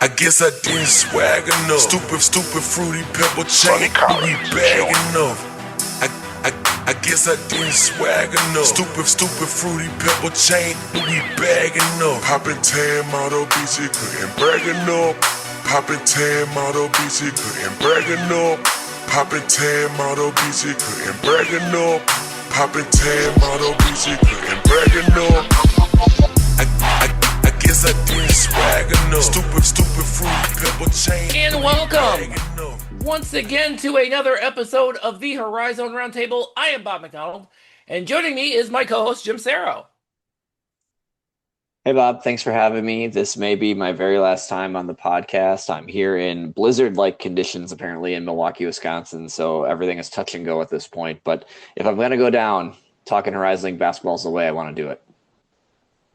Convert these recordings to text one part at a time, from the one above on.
I guess I didn't swag enough. Stupid fruity pebble chain. We bag enough. I guess I didn't swag enough. Stupid fruity pebble chain. We bag enough. Poppin' tan model BC couldn't brag enough. Poppin' tan model BC couldn't brag enough. Poppin' tan model BC couldn't brag enough. Poppin' tan model BC couldn't brag enough. I guess I didn't swag enough. Stupid fruity pebble chain. And welcome once again to another episode of the Horizon Roundtable. I am Bob McDonald, and joining me is my co-host Jim Sarro. Hey Bob, thanks for having me. This may be my very last time on the podcast. I'm here in blizzard-like conditions apparently in Milwaukee, Wisconsin, so everything is touch and go at this point. But if I'm going to go down talking Horizon League basketball is the way I want to do it.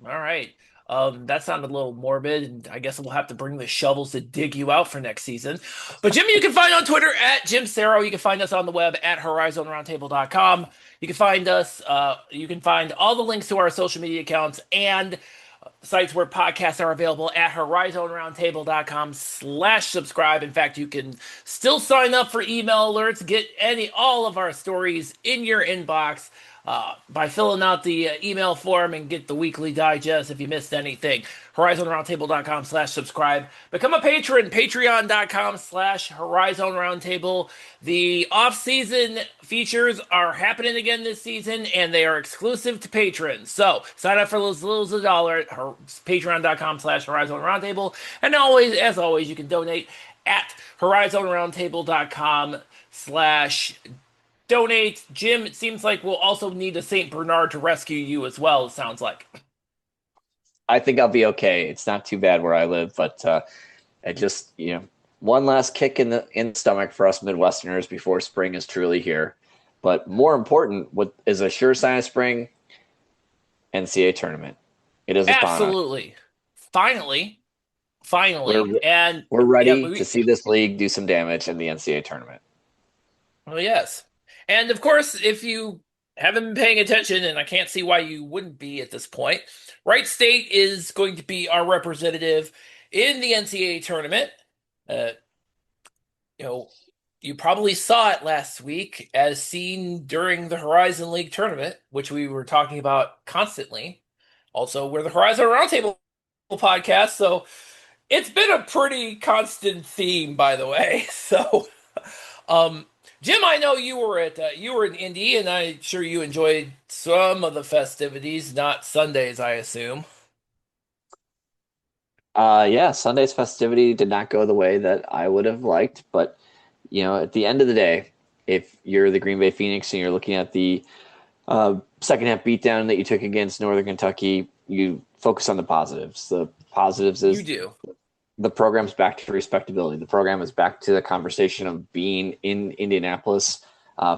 All right. That sounded a little morbid, and I guess we'll have to bring the shovels to dig you out for next season. But Jimmy, you can find on Twitter at Jim Sarro. You can find us on the web at horizonroundtable.com. You can find us, you can find all the links to our social media accounts and sites where podcasts are available at horizonroundtable.com/subscribe. In fact, you can still sign up for email alerts, get all of our stories in your inbox by filling out the email form and get the weekly digest if you missed anything. horizonroundtable.com/subscribe. Become a patron, patreon.com/horizonroundtable. The off-season features are happening again this season, and they are exclusive to patrons. So sign up for as little as $1 at patreon.com/horizonroundtable. And as always, you can donate at horizonroundtable.com/donate. Jim, it seems like we'll also need a St. Bernard to rescue you as well, it sounds like. I think I'll be okay. It's not too bad where I live, but I just, one last kick in the stomach for us Midwesterners before spring is truly here. But more important, what is a sure sign of spring? NCAA tournament. It is upon us. Absolutely. Finally. We're ready to see this league do some damage in the NCAA tournament. Well, yes. And of course, if you haven't been paying attention, and I can't see why you wouldn't be at this point, Wright State is going to be our representative in the NCAA tournament. You probably saw it last week as seen during the Horizon League tournament, which we were talking about constantly. Also, we're the Horizon Roundtable podcast, so it's been a pretty constant theme, by the way. So, Jim, I know you were in Indy, and I'm sure you enjoyed some of the festivities, not Sundays, I assume. Yeah, Sunday's festivity did not go the way that I would have liked, but at the end of the day, if you're the Green Bay Phoenix and you're looking at the second half beatdown that you took against Northern Kentucky, you focus on the positives. The positives is you do. The program's back to respectability. The program is back to the conversation of being in Indianapolis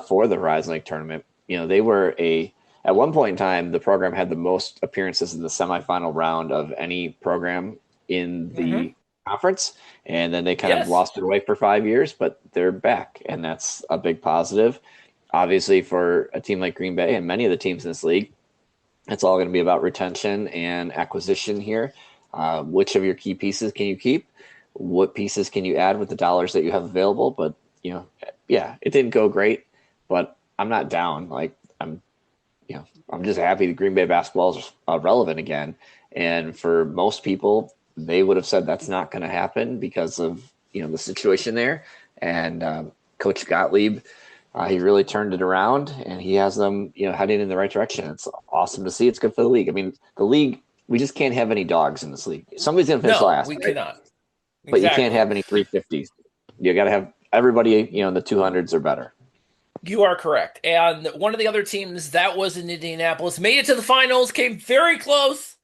for the Horizon League tournament. They were at one point in time, the program had the most appearances in the semifinal round of any program in the conference. And then they kind of lost their way for 5 years, but they're back. And that's a big positive. Obviously, for a team like Green Bay and many of the teams in this league, it's all going to be about retention and acquisition here. Which of your key pieces can you keep? What pieces can you add with the dollars that you have available? But, it didn't go great, but I'm not down. I'm just happy that Green Bay basketball is relevant again. And for most people, they would have said that's not going to happen because of, the situation there. And Coach Gottlieb, he really turned it around, and he has them, heading in the right direction. It's awesome to see. It's good for the league. I mean, the league, we just can't have any dogs in this league. Somebody's going to finish last. We cannot. But you can't have any 350s. You got to have everybody, in the 200s or better. You are correct. And one of the other teams that was in Indianapolis made it to the finals, came very close,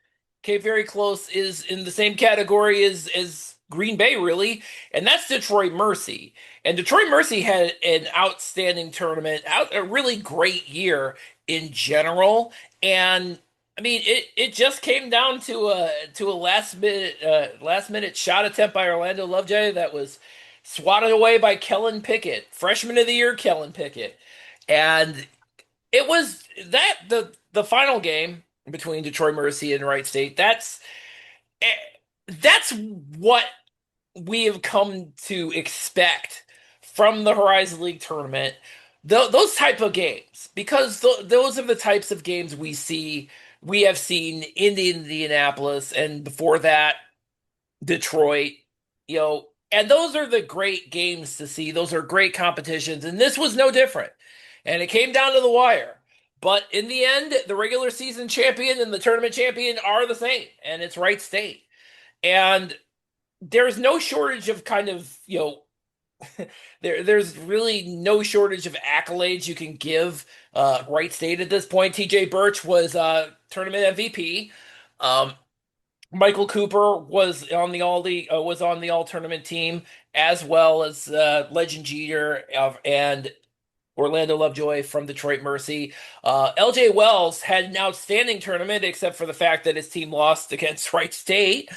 is in the same category as Green Bay, really, and that's Detroit Mercy. And Detroit Mercy had an outstanding tournament, a really great year in general. And I mean, it just came down to a last minute shot attempt by Orlando Lovejoy that was swatted away by Kellen Pickett, freshman of the year, Kellen Pickett, and it was the final game between Detroit Mercy and Wright State. That's what we have come to expect from the Horizon League tournament, those type of games, because those are the types of games we have seen in Indianapolis, and before that, Detroit, and those are the great games to see. Those are great competitions, and this was no different. And it came down to the wire. But in the end, the regular season champion and the tournament champion are the same, and it's Wright State. And there's no shortage of kind of, there's really no shortage of accolades you can give Wright State at this point. TJ Birch was tournament MVP. Um, Michael Cooper was on the all tournament team, as well as Legend Jeter and Orlando Lovejoy from Detroit Mercy. LJ Wells had an outstanding tournament, except for the fact that his team lost against Wright State,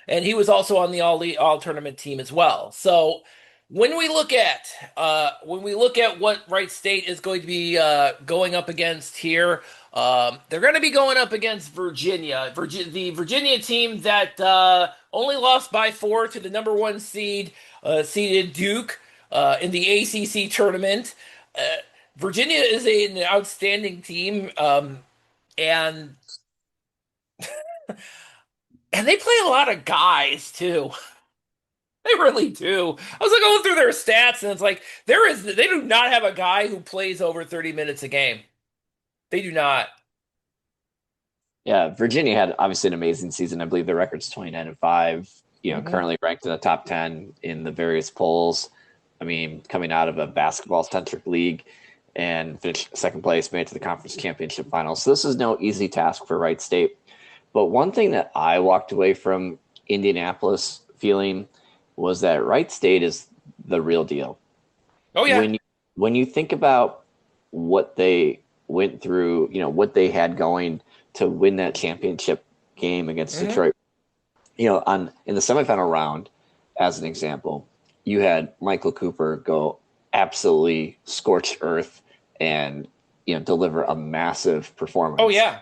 and he was also on the all tournament team as well. So when we look at what Wright State is going to be going up against here, they're going to be going up against Virginia. The Virginia team that only lost by 4 to the number 1 seeded Duke in the ACC tournament. Virginia is an outstanding team, and they play a lot of guys too. They really do. I was like going through their stats, and it's like they do not have a guy who plays over 30 minutes a game. They do not. Yeah, Virginia had obviously an amazing season. I believe the record's 29-5. Mhm. Currently ranked in the top 10 in the various polls. I mean, coming out of a basketball-centric league and finished second place, made it to the conference championship final. So this is no easy task for Wright State. But one thing that I walked away from Indianapolis feeling was that Wright State is the real deal. Oh yeah. When you think about what they went through, what they had going to win that championship game against Mhm. Detroit, in the semifinal round, as an example, you had Michael Cooper go absolutely scorched earth and deliver a massive performance. Oh yeah.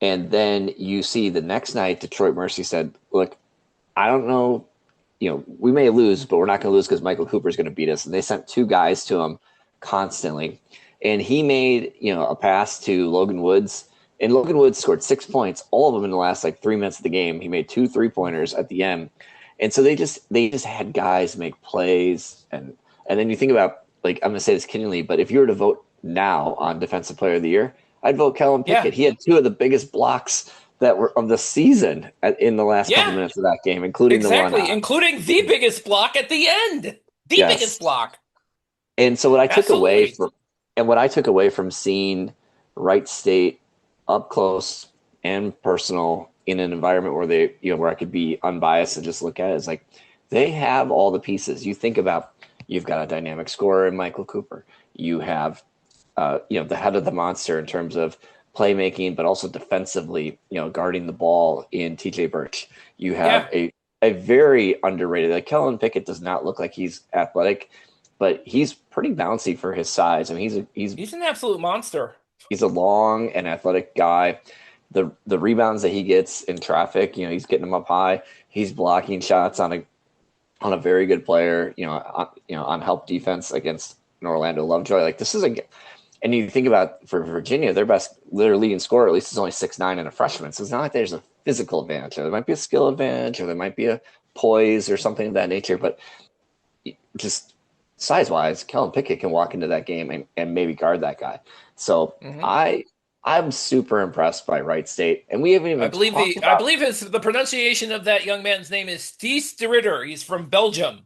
And then you see the next night, Detroit Mercy said, "Look, I don't know, we may lose, but we're not going to lose because Michael Cooper is going to beat us." And they sent 2 guys to him constantly, and he made a pass to Logan Woods, and Logan Woods scored 6 points, all of them in the last 3 minutes of the game. He made 2 3-pointers at the end, and so they just had guys make plays, and then you think about, I'm going to say this kiddingly, but if you were to vote now on Defensive Player of the Year, I'd vote Kellen Yeah. Pickett. He had 2 of the biggest blocks that were of the season in the last couple Yeah. minutes of that game, including the one. Including the biggest block at the end. The Yes. biggest block. And so what I took Absolutely. away from seeing Wright State up close and personal in an environment where where I could be unbiased and just look at it, is they have all the pieces. You think about, you've got a dynamic scorer in Michael Cooper. You have the head of the monster in terms of playmaking, but also defensively, guarding the ball in TJ Birch. You have a very underrated, Kellen Pickett does not look like he's athletic, but he's pretty bouncy for his size. I mean, He's an absolute monster. he's a long and athletic guy. The rebounds that he gets in traffic, he's getting them up high. He's blocking shots on a very good player, on help defense against an Orlando Lovejoy. This is and you think about, for Virginia, their leading scorer, at least, is only 6'9" and a freshman. So it's not like there's a physical advantage. There might be a skill advantage, or there might be a poise or something of that nature. But just size-wise, Kellen Pickett can walk into that game and maybe guard that guy. So I'm super impressed by Wright State, and we haven't even. I believe the pronunciation of that young man's name is Thies de Ritter. He's from Belgium.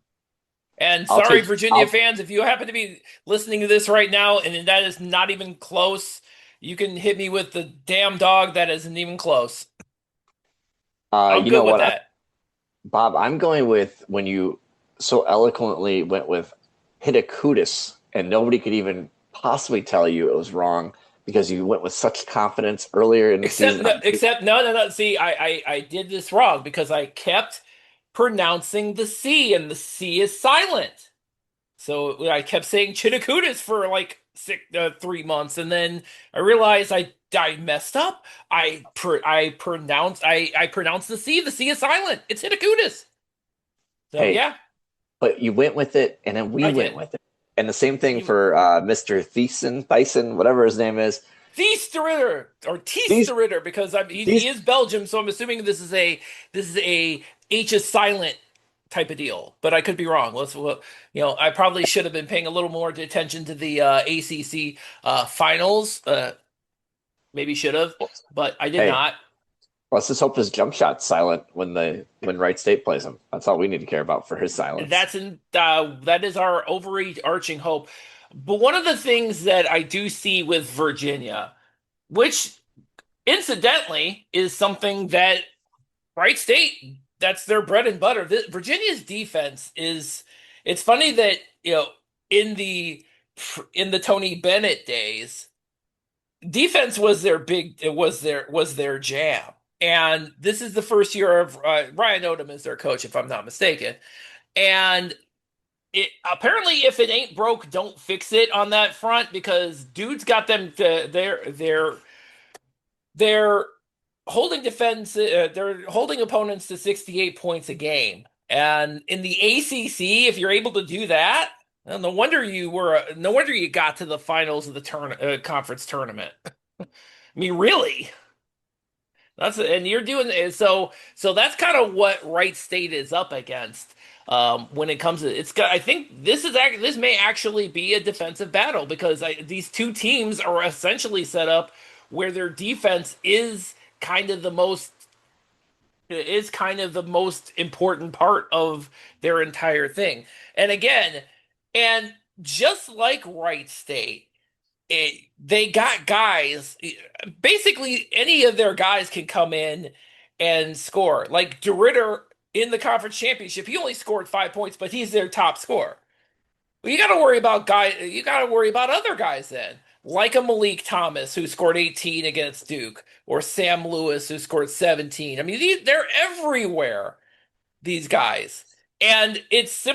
And sorry, Virginia fans, if you happen to be listening to this right now and that is not even close, you can hit me with the damn dog that isn't even close. I'm good with that. Bob, I'm going with, when you so eloquently went with Hidakudis, and nobody could even possibly tell you it was wrong because you went with such confidence earlier in the season. No. See, I did this wrong because I kept pronouncing the C, and the C is silent. So I kept saying Chidakudis for 3 months, and then I realized I messed up. I pronounced the C. The C is silent. It's Chidakudis. So Hey, yeah, but you went with it, and then we I went did. with it. And the same thing You for Mr. Thyssen, whatever his name is. Ritter or Thies These Ritter because he these is Belgium, so I'm assuming this is a H is silent type of deal, but I could be wrong. I probably should have been paying a little more attention to the ACC finals. Maybe should have, but I did hey, not. let's just hope his jump shot's silent when Wright State plays him. That's all we need to care about for his silence. That is our overarching hope. But one of the things that I do see with Virginia, which incidentally is something that Wright State, that's their bread and butter. Virginia's defense is, it's funny that, in the in the Tony Bennett days, defense was their was their jam. And this is the first year of Ryan Odom as their coach, if I'm not mistaken. And apparently, if it ain't broke, don't fix it on that front because dude's got them to they're holding defense they're holding opponents to 68 points a game. And in the ACC, if you're able to do that, well, no wonder you got to the finals of the conference tournament. I mean, really. And you're doing so that's kind of what Wright State is up against when it comes to I think this may actually be a defensive battle because these two teams are essentially set up where their defense kind of the most is kind of the most important part of their entire thing. And again, and just like Wright State, they got guys. Basically, any of their guys can come in and score. Like DeRitter in the conference championship, he only scored 5 points, but he's their top scorer. Well, you got to worry about You got to worry about other guys then, like a Malik Thomas who scored 18 against Duke, or Sam Lewis who scored 17. I mean, they're everywhere, these guys. And it's a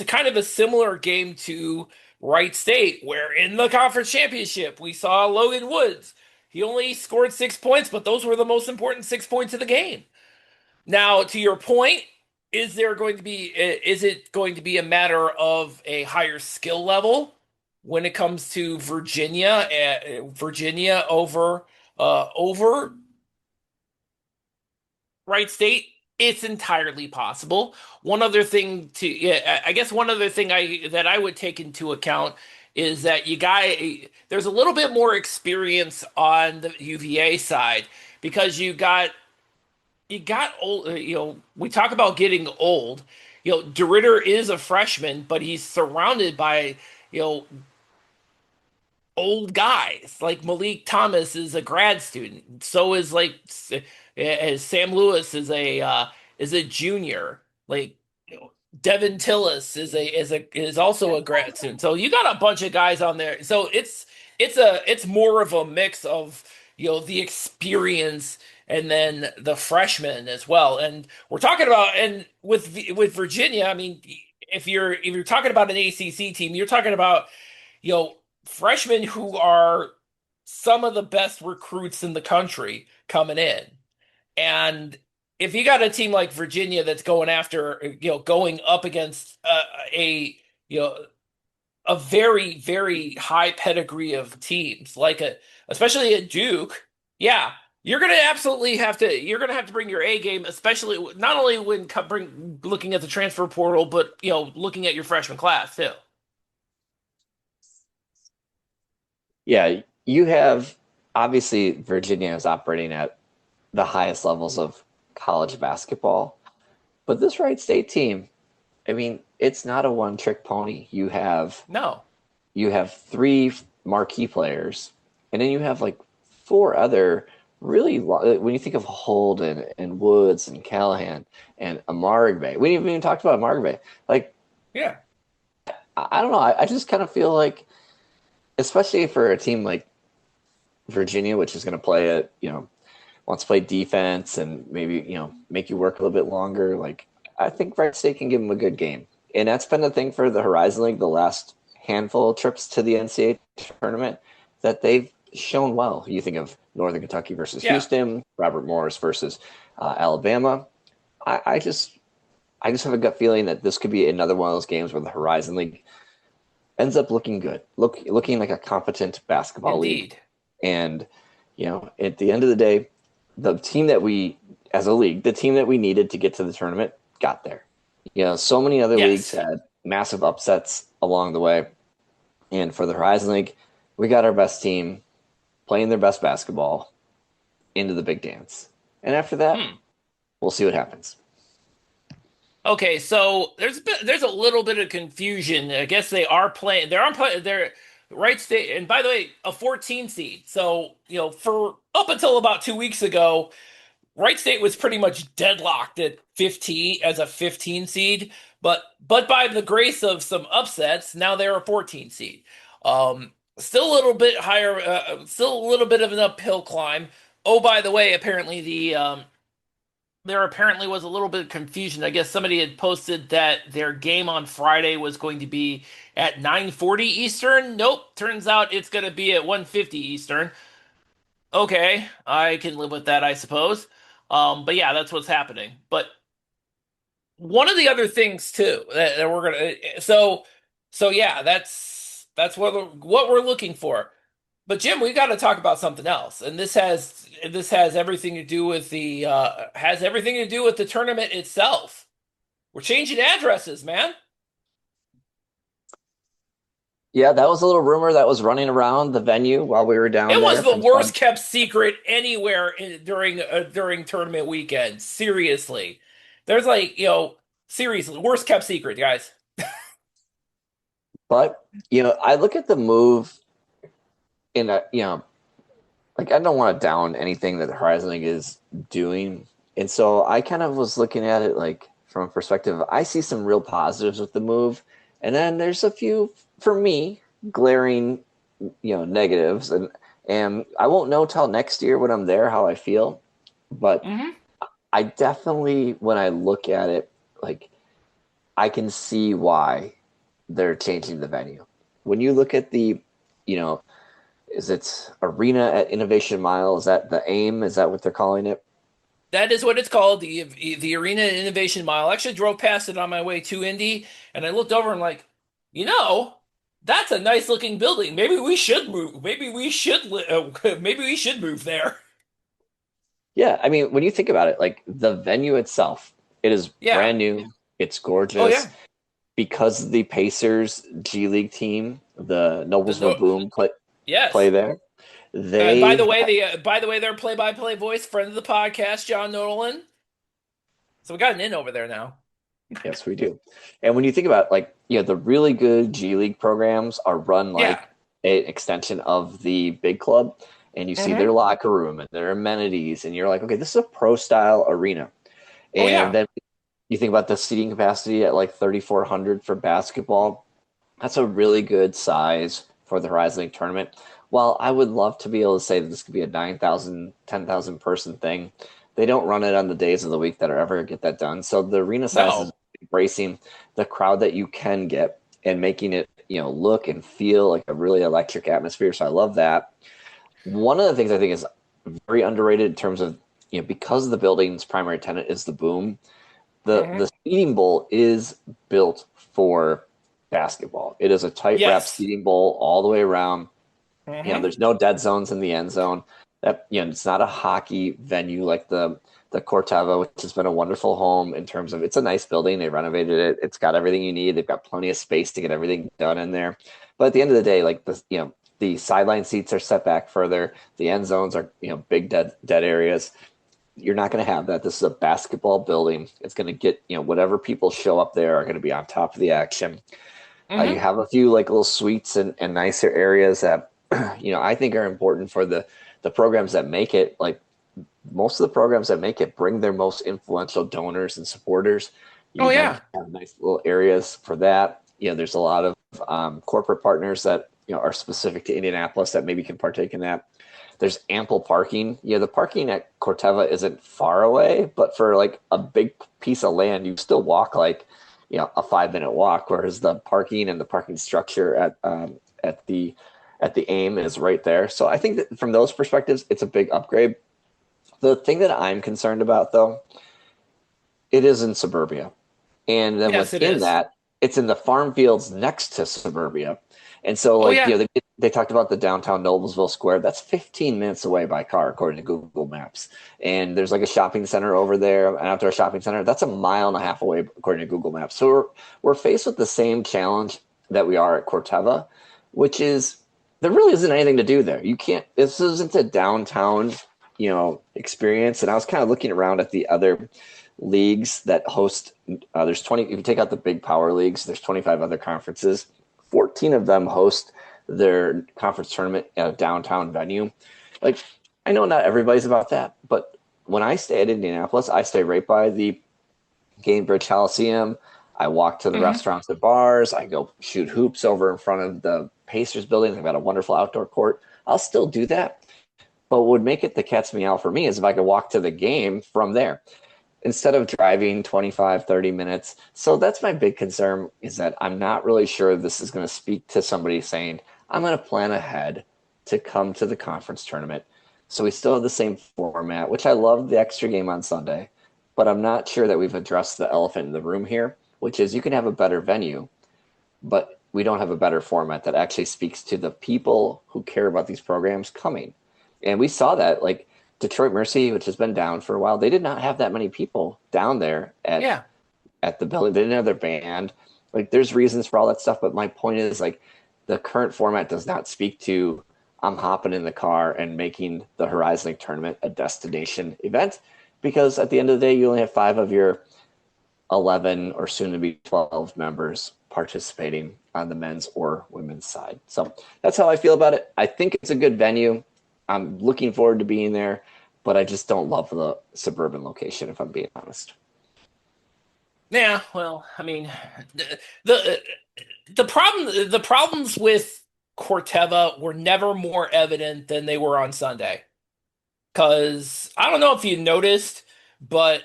kind of a similar game to Wright State, where in the conference championship we saw Logan Woods. He only scored 6 points, but those were the most important 6 points of the game. Now, to your point, is it going to be a matter of a higher skill level when it comes to Virginia over Wright State? It's entirely possible. I guess one other thing that I would take into account is that there's a little bit more experience on the UVA side because you got old. We talk about getting old. DeRitter is a freshman, but he's surrounded by you know old guys. Like Malik Thomas is a grad student. So is as Sam Lewis is a junior. Like Devin Tillis is also a grad student. So you got a bunch of guys on there. So it's more of a mix of the experience and then the freshmen as well. And we're talking about and with Virginia, I mean, if you're talking about an ACC team, you're talking about you know freshmen who are some of the best recruits in the country coming in. And if you got a team like Virginia that's going up against you know, a very, very high pedigree of teams, especially at Duke, yeah, you're gonna have to bring your A game, especially not only when looking at the transfer portal, but looking at your freshman class too. Yeah, you have obviously Virginia is operating at the highest levels of college basketball, but this Wright State team, I mean, it's not a one-trick pony. No, You have three marquee players, and then you have like four other really when you think of Holden and Woods and Callahan and Amargbe. We haven't even talked about Amargbe. Like, yeah, I don't know. I just kind of feel like, especially for a team like Virginia, which is going to play wants to play defense and maybe, make you work a little bit longer. Like, I think Wright State can give them a good game. And that's been the thing for the Horizon League the last handful of trips to the NCAA tournament, that they've shown well. You think of Northern Kentucky versus yeah. Houston, Robert Morris versus Alabama. I I just have a gut feeling that this could be another one of those games where the Horizon League ends up looking good, looking like a competent basketball league. Indeed. And, at the end of the day, the team that we, as a league, the team that we needed to get to the tournament got there. So many other leagues Yes. had massive upsets along the way. And for the Horizon League, we got our best team playing their best basketball into the big dance. And after that, we'll see what happens. Okay, so there's a little bit of confusion. I guess they're Wright State, and by the way, a 14 seed. So, for up until about 2 weeks ago, Wright State was pretty much deadlocked at 15 as a 15 seed, but by the grace of some upsets, now they're a 14 seed. Still a little bit higher, still a little bit of an uphill climb. Oh, by the way, apparently there apparently was a little bit of confusion. I guess somebody had posted that their game on Friday was going to be at 9:40 Eastern. Nope, turns out it's going to be at 1:50 Eastern. Okay, I can live with that, I suppose. But yeah, that's what's happening. But one of the other things too that we're gonna so yeah, that's what we're looking for. But Jim, we got to talk about something else, and this has everything to do with the tournament itself. We're changing addresses, man. Yeah, that was a little rumor that was running around the venue while we were down It there. was the worst kept secret anywhere during tournament weekend. Seriously, there's seriously worst kept secret, guys. But, I look at the move in I don't want to down anything that the Horizon League is doing. And so I kind of was looking at it like from a perspective, I see some real positives with the move. And then there's a few, for me, glaring, negatives. And I won't know till next year when I'm there how I feel. But I definitely, when I look at it, I can see why they're changing the venue. When you look at the, is it Arena at Innovation Mile? Is that the AIM? Is that what they're calling it? That is what it's called, the Arena Innovation Mile. I actually drove past it on my way to Indy, and I looked over and that's a nice looking building. Maybe we should move. Maybe we should move there. Yeah, I mean, when you think about it, the venue itself, it is brand new. It's gorgeous. Oh yeah. Because the Pacers G League team, the Noblesville Boom, play there. By the way, their play-by-play voice, friend of the podcast, John Nolan. So we got an in over there now. Yes, we do. And when you think about the really good G League programs are run like an extension of the big club, and you see their locker room and their amenities, and you're like, okay, this is a pro style arena. And then you think about the seating capacity at 3,400 for basketball. That's a really good size for the Horizon League tournament. While I would love to be able to say that this could be a 9,000, 10,000 person thing, they don't run it on the days of the week that are ever get that done. So the arena size is embracing the crowd that you can get and making it, look and feel like a really electric atmosphere. So I love that. One of the things I think is very underrated in terms of, because the building's primary tenant is the Boom, the seating bowl is built for basketball. It is a tight wrap seating bowl all the way around. There's no dead zones in the end zone. That it's not a hockey venue like the Corteva, which has been a wonderful home in terms of it's a nice building. They renovated it. It's got everything you need. They've got plenty of space to get everything done in there. But at the end of the day, the sideline seats are set back further. The end zones are big dead areas. You're not going to have that. This is a basketball building. It's going to get whatever people show up there are going to be on top of the action. You have a few little suites and nicer areas that I think are important for the programs that make it. Most of the programs that make it bring their most influential donors and supporters. Have nice little areas for that. There's a lot of corporate partners that are specific to Indianapolis that maybe can partake in that. There's ample parking. The parking at Corteva isn't far away, but for a big piece of land, you still walk a 5-minute walk, whereas the parking and the parking structure at the AIM is right there. So I think that from those perspectives, it's a big upgrade. The thing that I'm concerned about, though, it is in suburbia. And then Yes, it within is. that, it's in the farm fields next to suburbia. And so, Oh like, yeah. they talked about the downtown Noblesville Square. That's 15 minutes away by car, according to Google Maps. And there's like a shopping center over there, an outdoor shopping center. That's a mile and a half away, according to Google Maps. So we're faced with the same challenge that we are at Corteva, which is there really isn't anything to do there. You can't. This isn't a downtown, experience. And I was kind of looking around at the other leagues that host. There's 20. If you take out the big power leagues, there's 25 other conferences. 14 of them host their conference tournament at a downtown venue. Like, I know not everybody's about that, but when I stay at Indianapolis, I stay right by the Gainbridge Coliseum. I walk to the Hmm. restaurants and bars. I go shoot hoops over in front of the Pacers building. They've got a wonderful outdoor court. I'll still do that. But what would make it the cat's meow for me is if I could walk to the game from there instead of driving 25, 30 minutes. So that's my big concern is that I'm not really sure this is going to speak to somebody saying, I'm going to plan ahead to come to the conference tournament. So we still have the same format, which I love the extra game on Sunday, but I'm not sure that we've addressed the elephant in the room here, which is you can have a better venue, but we don't have a better format that actually speaks to the people who care about these programs coming. And we saw that, like, Detroit Mercy, which has been down for a while, they did not have that many people down there Yeah. at the building. They didn't have their band. Like, there's reasons for all that stuff, but my point is, like, the current format does not speak to I'm hopping in the car and making the Horizon League tournament a destination event, because at the end of the day, you only have 5 of your 11 or soon to be 12 members participating on the men's or women's side. So that's how I feel about it. I think it's a good venue. I'm looking forward to being there, but I just don't love the suburban location, if I'm being honest. Yeah, well, I mean, the the problems with Corteva were never more evident than they were on Sunday. Because I don't know if you noticed, but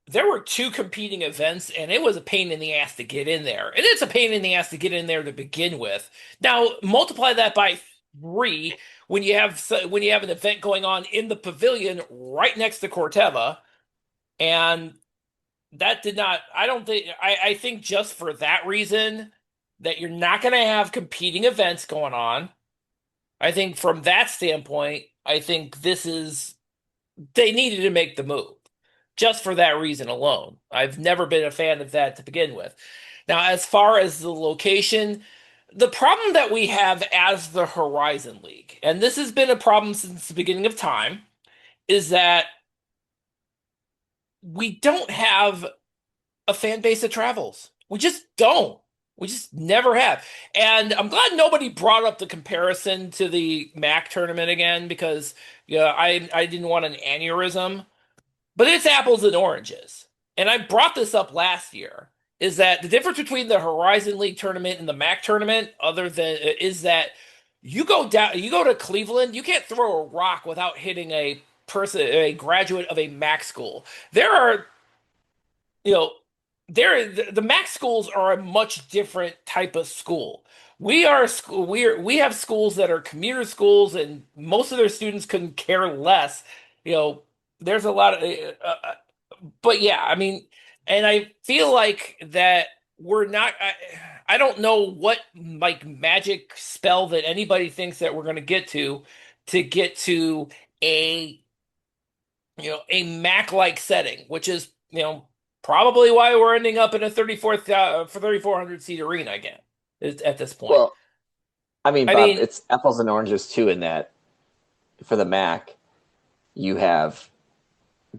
there were two competing events, and it was a pain in the ass to get in there. And it's a pain in the ass to get in there to begin with. Now, multiply that by three when you have an event going on in the pavilion right next to Corteva, and that did not. I don't think. I think just for that reason that you're not going to have competing events going on. I think from that standpoint, I think this is they needed to make the move just for that reason alone. I've never been a fan of that to begin with. Now, as far as the location, the problem that we have as the Horizon League, and this has been a problem since the beginning of time, is that we don't have a fan base that travels. We just don't. We just never have. And I'm glad nobody brought up the comparison to the MAC tournament again because yeah, I didn't want an aneurysm. But it's apples and oranges. And I brought this up last year, is that the difference between the Horizon League tournament and the MAC tournament, other than is that you go to Cleveland, you can't throw a rock without hitting a graduate of a MAC school. There are, you know, the MAC schools are a much different type of school. We have schools that are commuter schools, and most of their students couldn't care less. You know, there's a lot of, but yeah, I mean, and I feel like that we're not. I don't know what like magic spell that anybody thinks that we're going to get to a a Mac like setting, which is probably why we're ending up in a 3400 seat arena again at this point. Well, I mean, I Bob, mean, it's apples and oranges too, in that for the MAC, you have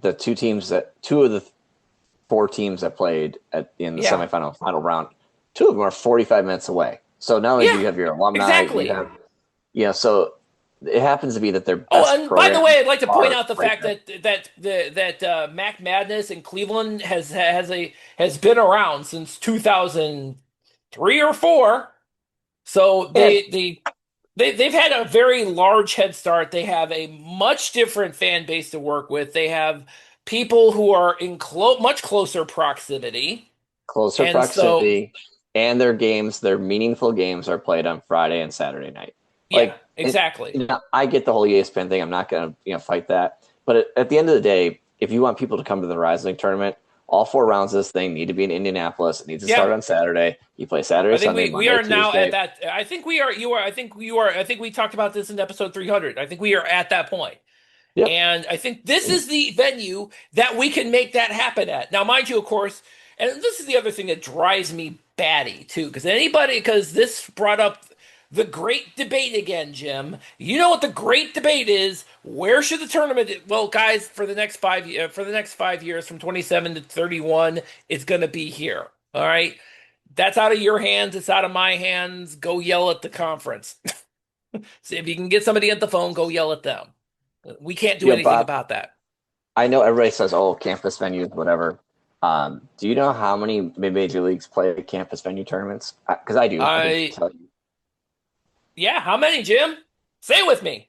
the two of the 4 teams that played in the yeah, semifinal final round. 2 of them are 45 minutes away. So not only do yeah, you have your alumni, you exactly. have so it happens to be that their Oh, best and by the programs way, I'd like to point are out the right fact there. that Mac Madness in Cleveland has been around since 2003 or four. So And they've had a very large head start. They have a much different fan base to work with. They have people who are in much closer proximity, closer and so proximity, and their meaningful games are played on Friday and Saturday night. yeah, Like, exactly. I get the whole ESPN thing. I'm not going to fight that. But at the end of the day, if you want people to come to the Rising League tournament, all 4 rounds of this thing need to be in Indianapolis. It needs to Yeah. start on Saturday. You play Saturday, I think Sunday, we Monday, are Tuesday. now at that. I think we are. You are. I think you are. I think we talked about this in episode 300. I think we are at that point. Yep. And I think this is the venue that we can make that happen at. Now, mind you, of course, and this is the other thing that drives me batty too, because this brought up the great debate again, Jim. You know what the great debate is? Where should the tournament? Well, guys, for the next 5 years, from 27 to 31, it's going to be here. All right, that's out of your hands. It's out of my hands. Go yell at the conference. See if you can get somebody at the phone. Go yell at them. We can't do anything Bob, about that. I know everybody says, "Oh, campus venues, whatever." Do you know how many mid-major leagues play campus venue tournaments? Because I do. I can tell you. Yeah, how many, Jim? Say it with me.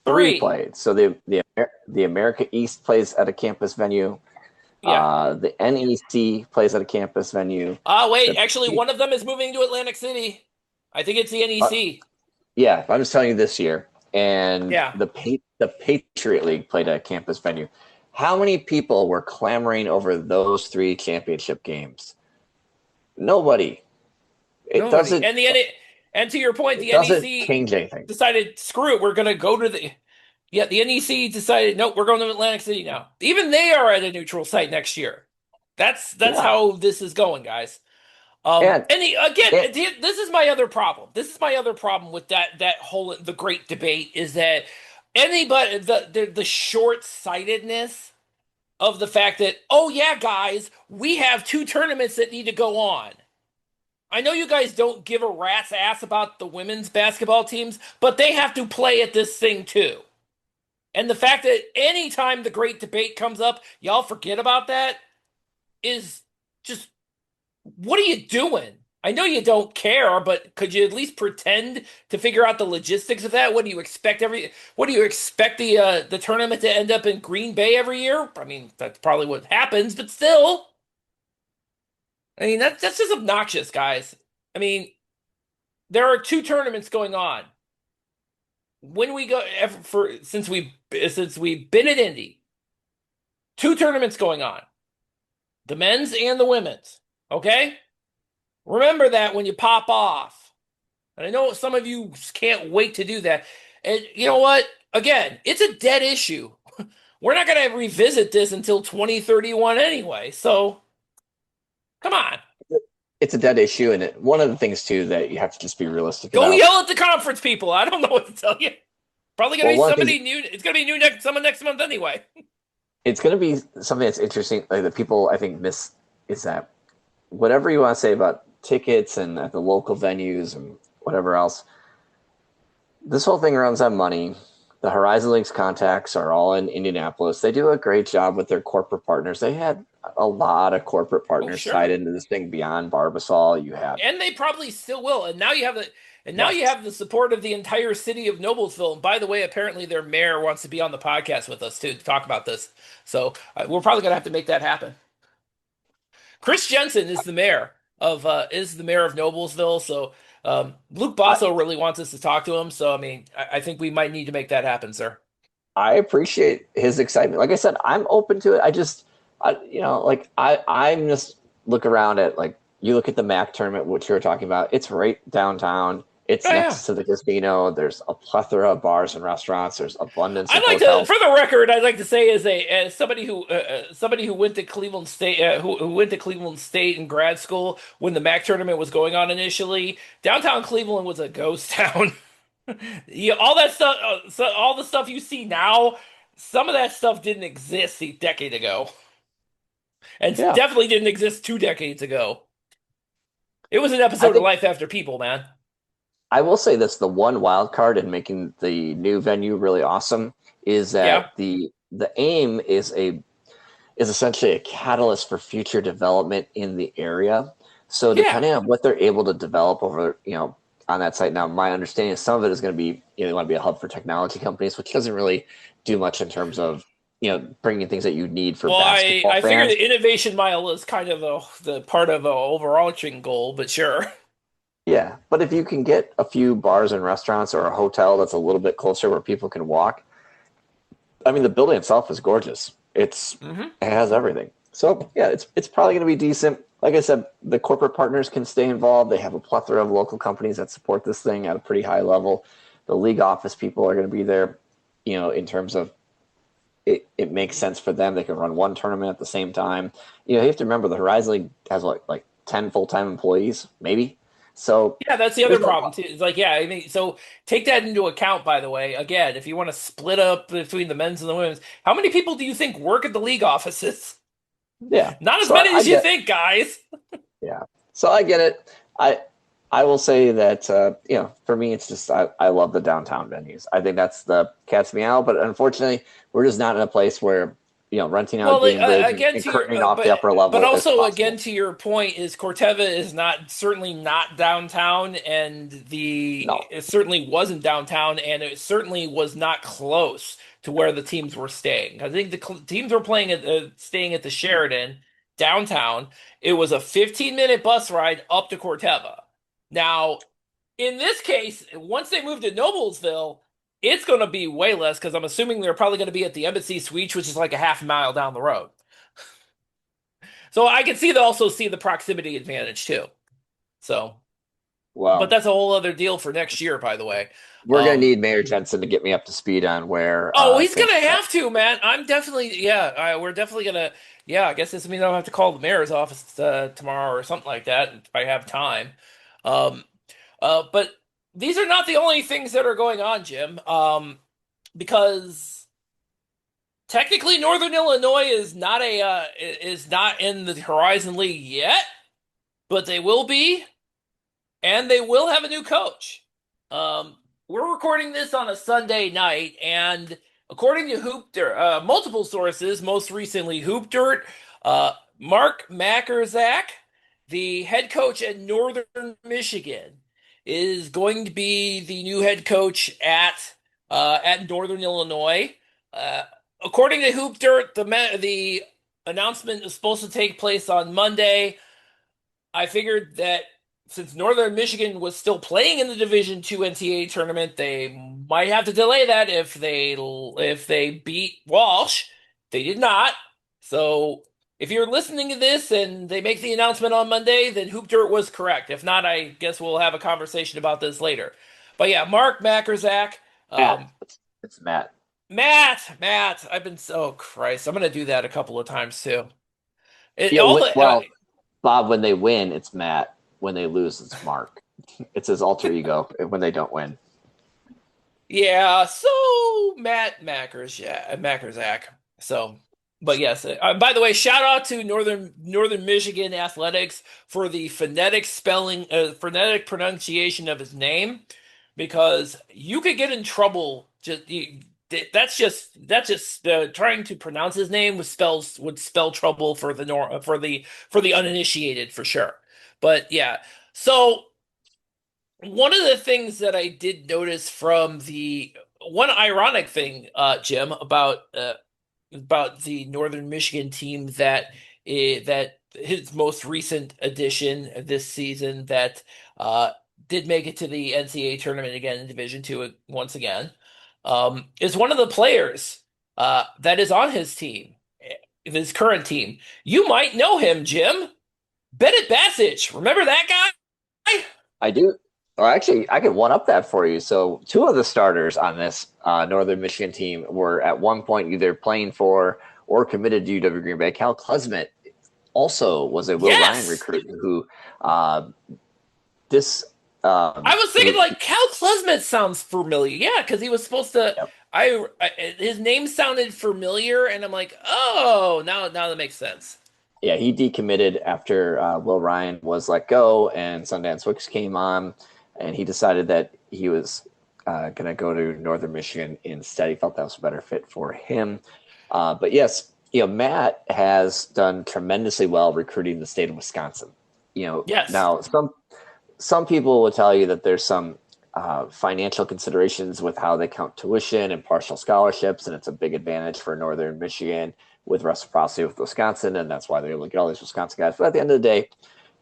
Three played. So the America East plays at a campus venue. Yeah. The NEC plays at a campus venue. Wait, actually, one of them is moving to Atlantic City. I think it's the NEC. Yeah, I'm just telling you this year. And yeah. the Patriot League played at a campus venue. How many people were clamoring over those 3 championship games? Nobody. It doesn't. And to your point, the doesn't NEC change anything. Decided, screw it, we're going to go to the. Yeah, the NEC decided, nope, we're going to Atlantic City now. Even they are at a neutral site next year. That's how this is going, guys. This is my other problem. This is my other problem with that whole the great debate is that anybody the short-sightedness of the fact that, oh yeah, guys, we have 2 tournaments that need to go on. I know you guys don't give a rat's ass about the women's basketball teams, but they have to play at this thing too. And the fact that anytime the great debate comes up, y'all forget about that is just, what are you doing? I know you don't care, but could you at least pretend to figure out the logistics of that? What do you expect the tournament to end up in Green Bay every year? I mean, that's probably what happens, but still. I mean, that's just obnoxious, guys. I mean, there are 2 tournaments going on. When we go since we've been at Indy, 2 tournaments going on. The men's and the women's. Okay? Remember that when you pop off. And I know some of you can't wait to do that. And you know what? Again, it's a dead issue. We're not going to revisit this until 2031 anyway. So, come on. It's a dead issue. And one of the things, too, that you have to just be realistic about. Go yell at the conference people. I don't know what to tell you. Probably going to be somebody new. It's going to be someone next month anyway. It's going to be something that's interesting. Like that people, I think, miss is that whatever you want to say about tickets and at the local venues and whatever else, this whole thing runs on money. The Horizon League's contacts are all in Indianapolis. They do a great job with their corporate partners. They had a lot of corporate partners tied into this thing beyond Barbasol. And they probably still will. And now you have you have the support of the entire city of Noblesville. And by the way, apparently their mayor wants to be on the podcast with us too to talk about this. So we're probably going to have to make that happen. Chris Jensen is the mayor of Noblesville. So Luke Basso really wants us to talk to him. So I mean, I think we might need to make that happen, sir. I appreciate his excitement. Like I said, I'm open to it. I'm just look around at, like, you look at the MAC tournament, which you were talking about. It's right downtown. It's next to the casino. There's a plethora of bars and restaurants. There's abundance of hotels. For the record, I'd like to say, as somebody who went to Cleveland State, who went to Cleveland State in grad school when the MAC tournament was going on initially, downtown Cleveland was a ghost town. All that stuff, all the stuff you see now, some of that stuff didn't exist a decade ago, and definitely didn't exist 2 decades ago. It was an episode of Life After People, man. I will say this: the one wild card in making the new venue really awesome is that the aim is essentially a catalyst for future development in the area. So depending on what they're able to develop over, on that site. Now, my understanding is some of it is going to be, they want to be a hub for technology companies, which doesn't really do much in terms of, bringing things that you need for basketball fans. I figure the innovation mile is kind of the part of an overarching goal, but sure. Yeah, but if you can get a few bars and restaurants or a hotel that's a little bit closer where people can walk, I mean, the building itself is gorgeous. It has everything. So yeah, it's probably going to be decent. Like I said, the corporate partners can stay involved. They have a plethora of local companies that support this thing at a pretty high level. The league office people are going to be there, in terms of it makes sense for them. They can run one tournament at the same time. You have to remember the Horizon League has like 10 full-time employees, maybe. So Yeah, that's the other there's problem too. It's like, yeah, I mean, so take that into account, by the way. Again, if you want to split up between the men's and the women's, how many people do you think work at the league offices? yeah. Not as So many I as you get think, guys. yeah. So I get it. I will say that for me it's just I love the downtown venues. I think that's the cat's meow. But unfortunately, we're just not in a place where renting out Well, like, Gainbridge again, and to your curtaining off the upper but level is also again possible. to your point is Corteva is not certainly not downtown, and No. it certainly wasn't downtown, and it certainly was not close to where the teams were staying. I think the teams were playing at staying at the Sheridan downtown. It was a 15-minute bus ride up to Corteva. Now, in this case, once they moved to Noblesville, it's going to be way less because I'm assuming they're probably going to be at the Embassy Suites, which is like a half mile down the road. So I can also see the proximity advantage too. So, but Well, that's a whole other deal for next year, by the way. we're gonna need Mayor Jensen to get me up to speed on where Oh, he's things gonna are at. have to, man. I'm definitely, yeah. We're definitely gonna, yeah. I guess this means I'll have to call the mayor's office tomorrow or something like that if I have time. Um, but these are not the only things that are going on, Jim. Because technically, Northern Illinois is not in the Horizon League yet, but they will be, and they will have a new coach. We're recording this on a Sunday night, and according to Hoop Dirt, multiple sources, most recently Hoop Dirt, Mark Makerzak, the head coach at Northern Michigan, is going to be the new head coach at Northern Illinois. Uh, According to Hoop Dirt, the announcement is supposed to take place on Monday. I figured that since Northern Michigan was still playing in the Division II NCAA tournament, they might have to delay that if they beat Walsh. They did not. So if you're listening to this and they make the announcement on Monday, then Hoop Dirt was correct. If not, I guess we'll have a conversation about this later. But yeah, Mark Makerzak, Matt. um, It's Matt. Matt. I've been so Christ. I'm gonna do that a couple of times too. It Yeah. all the Well, Bob, when they win, it's Matt. When they lose, it's Mark. It's his alter ego when they don't win. Yeah, so Matt Makerzak. So, but yes. By the way, shout out to Northern Michigan Athletics for the phonetic pronunciation of his name, because you could get in trouble. That's just trying to pronounce his name would spell trouble for the uninitiated for sure. But yeah, so. One of the things that I did notice from the one ironic thing, Jim, about the Northern Michigan team that his most recent addition this season that uh, did make it to the NCAA tournament again in Division Two once again, is one of the players that is on his team, his current team. You might know him, Jim. Bennett Bassich. Remember that guy? I do. Or actually, I could one up that for you. So, two of the starters on this Northern Michigan team were at one point either playing for or committed to UW Green Bay. Cal Klesmet also was a Will Ryan Yes. recruit who this. I was thinking like Cal Klesmet sounds familiar. Yeah, because he was supposed to. Yep. His name sounded familiar, and I'm like, oh, now that makes sense. Yeah, he decommitted after Will Ryan was let go and Sundance Wicks came on, and he decided that he was going to go to Northern Michigan instead. He felt that was a better fit for him. But yes, Matt has done tremendously well recruiting the state of Wisconsin. Yes. Now some people will tell you that there's some financial considerations with how they count tuition and partial scholarships, and it's a big advantage for Northern Michigan with reciprocity with Wisconsin, and that's why they're able to get all these Wisconsin guys. But at the end of the day,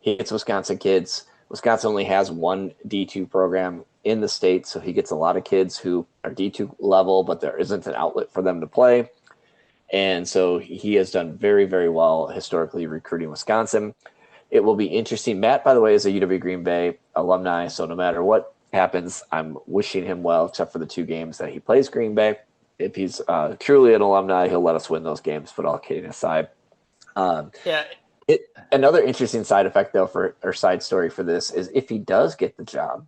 he gets Wisconsin kids. Wisconsin only has one D2 program in the state, so he gets a lot of kids who are D2 level, but there isn't an outlet for them to play. And so he has done very, very well historically recruiting Wisconsin. It will be interesting. Matt, by the way, is a UW Green Bay alumni, so no matter what happens, I'm wishing him well, except for the 2 games that he plays Green Bay. If he's truly an alumni, he'll let us win those games, but all kidding aside. Yeah. Another interesting side effect, though, or side story for this is if he does get the job,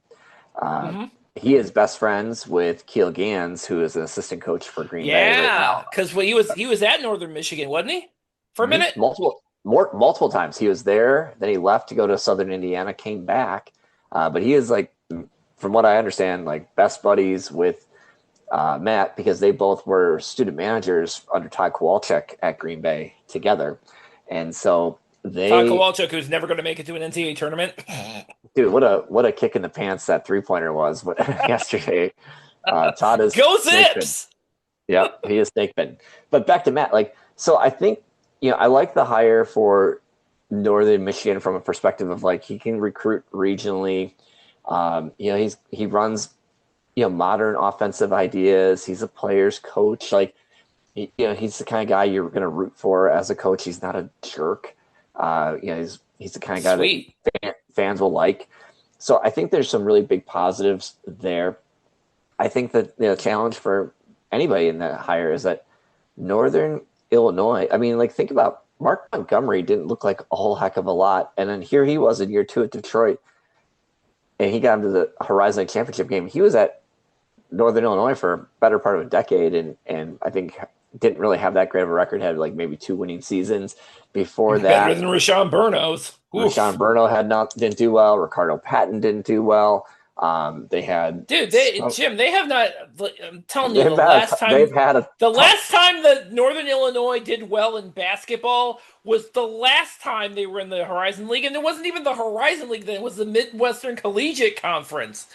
he is best friends with Keel Gans, who is an assistant coach for Green Bay right now. Because he was at Northern Michigan, wasn't he? For a minute? Multiple times. He was there, then he left to go to Southern Indiana, came back. But he is, like, from what I understand, like best buddies with Matt, because they both were student managers under Todd Kowalczyk at Green Bay together. And so Todd Kowalczyk, who's never going to make it to an NCAA tournament. Dude, what a kick in the pants that 3-pointer was yesterday. Todd is Go Zips! Yep, he is snake bitten. But back to Matt, so I think, I like the hire for Northern Michigan from a perspective of he can recruit regionally. He runs, modern offensive ideas. He's a player's coach. He's the kind of guy you're going to root for as a coach. He's not a jerk. He's the kind of guy that fans will like. So I think there's some really big positives there. I think that the challenge for anybody in that hire is that Northern Illinois, think about Mark Montgomery didn't look like a whole heck of a lot. And then here he was in year 2 at Detroit, and he got into the Horizon League championship game. He was at Northern Illinois for a better part of a decade, and I think didn't really have that great of a record, had maybe 2 winning seasons before that. Better than Rashawn Burnos. Rashawn Burno didn't do well. Ricardo Patton didn't do well. They had Jim. They have not. I'm telling you, the last time that Northern Illinois did well in basketball was the last time they were in the Horizon League, and it wasn't even the Horizon League then; it was the Midwestern Collegiate Conference.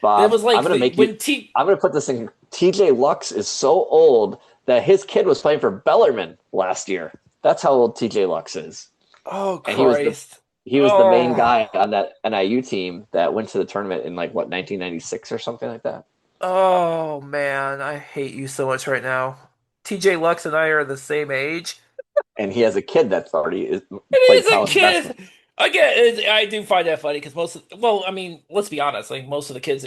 Bob, I'm going to put this in. TJ Lux is so old that his kid was playing for Bellarmine last year. That's how old TJ Lux is. Oh, Christ. He was the main guy on that NIU team that went to the tournament in 1996 or something like that. Oh, man. I hate you so much right now. TJ Lux and I are the same age. And he has a kid that's already It is a kid. Basketball. Again, I do find that funny because let's be honest. Most of the kids,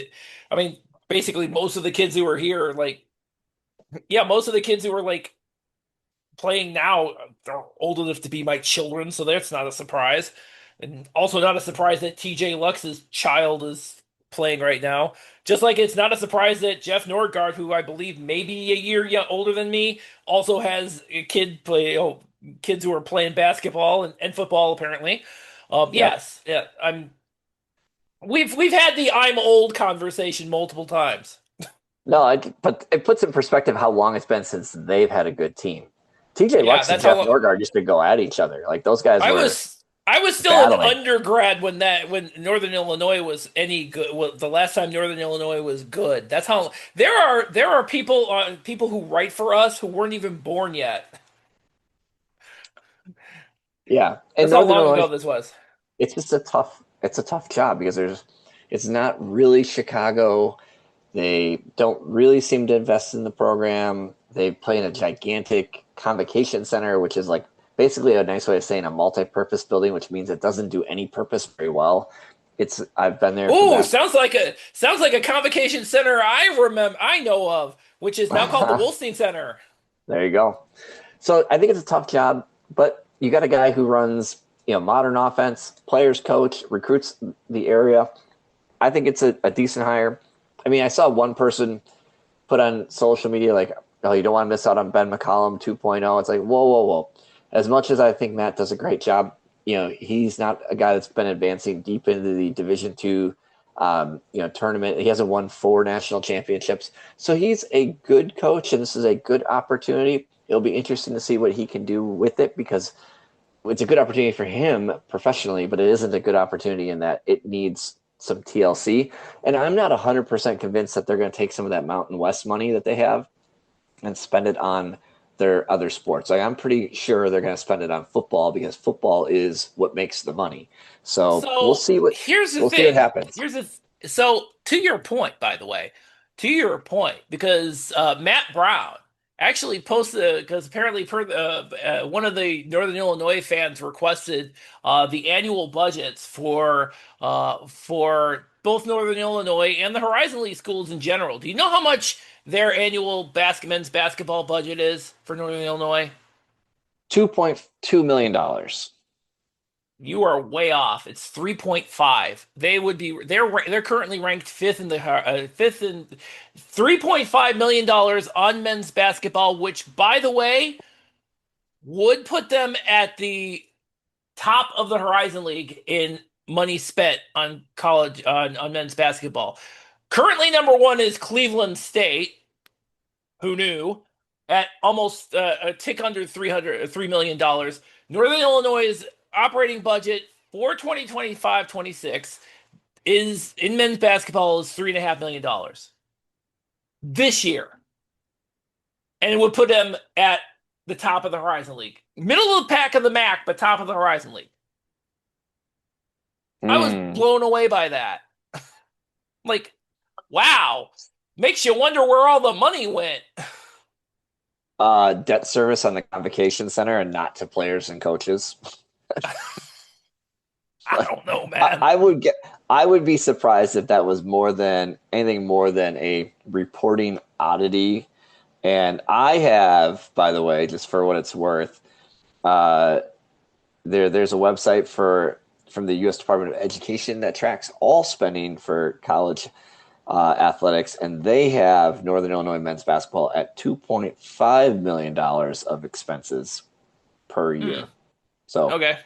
basically most of the kids who are here, most of the kids who are playing now, they're old enough to be my children, so that's not a surprise. And also not a surprise that TJ Lux's child is playing right now. Just like it's not a surprise that Jeff Nordgaard, who I believe may be a year older than me, also has a kids who are playing basketball and football apparently. Yes, yeah. We've had the I'm old conversation multiple times. No, but it puts in perspective how long it's been since they've had a good team. TJ Lux and Jeff Nordgaard used to go at each other. Those guys I was still battling. An undergrad when Northern Illinois was any good. Well, the last time Northern Illinois was good. That's how there are people who write for us who weren't even born yet. Yeah, and that's how long ago this was. It's just a tough job because it's not really Chicago. They don't really seem to invest in the program. They play in a gigantic convocation center, which is basically a nice way of saying a multi-purpose building, which means it doesn't do any purpose very well. I've been there. Oh, sounds like a convocation center I know of, which is now called the Wolstein Center. There you go. So I think it's a tough job, but you got a guy who runs, modern offense, players coach, recruits the area. I think it's a decent hire. I saw one person put on social media oh, you don't want to miss out on Ben McCollum 2.0. It's whoa. As much as I think Matt does a great job, he's not a guy that's been advancing deep into the Division II, tournament. He hasn't won 4 national championships. So he's a good coach, and this is a good opportunity. It'll be interesting to see what he can do with it because it's a good opportunity for him professionally, but it isn't a good opportunity in that it needs some TLC. And I'm not 100% convinced that they're going to take some of that Mountain West money that they have and spend it on their other sports. I'm pretty sure they're going to spend it on football because football is what makes the money. So we'll see what happens. So to your point, by the way, because Matt Brown actually posted because apparently one of the Northern Illinois fans requested the annual budgets for both Northern Illinois and the Horizon League schools in general. Do you know how much their annual men's basketball budget is for Northern Illinois? $2.2 million. You are way off. It's 3.5. They're currently ranked fifth in $3.5 million on men's basketball, which by the way would put them at the top of the Horizon League in money spent on college on men's basketball. Currently number 1 is Cleveland State. Who knew? At almost a tick under $3 million. Northern Illinois' operating budget for 2025-26 is in men's basketball is $3.5 million this year, and it would put them at the top of the Horizon League, middle of the pack of the MAC, but top of the Horizon League. I was blown away by that. Like, wow, makes you wonder where all the money went. Debt service on the convocation center and not to players and coaches. I don't know, man. I would be surprised if that was anything more than a reporting oddity. And I have, by the way, just for what it's worth, there's a website from the U.S. Department of Education that tracks all spending for college athletics, and they have Northern Illinois men's basketball at $2.5 million of expenses per year. So okay,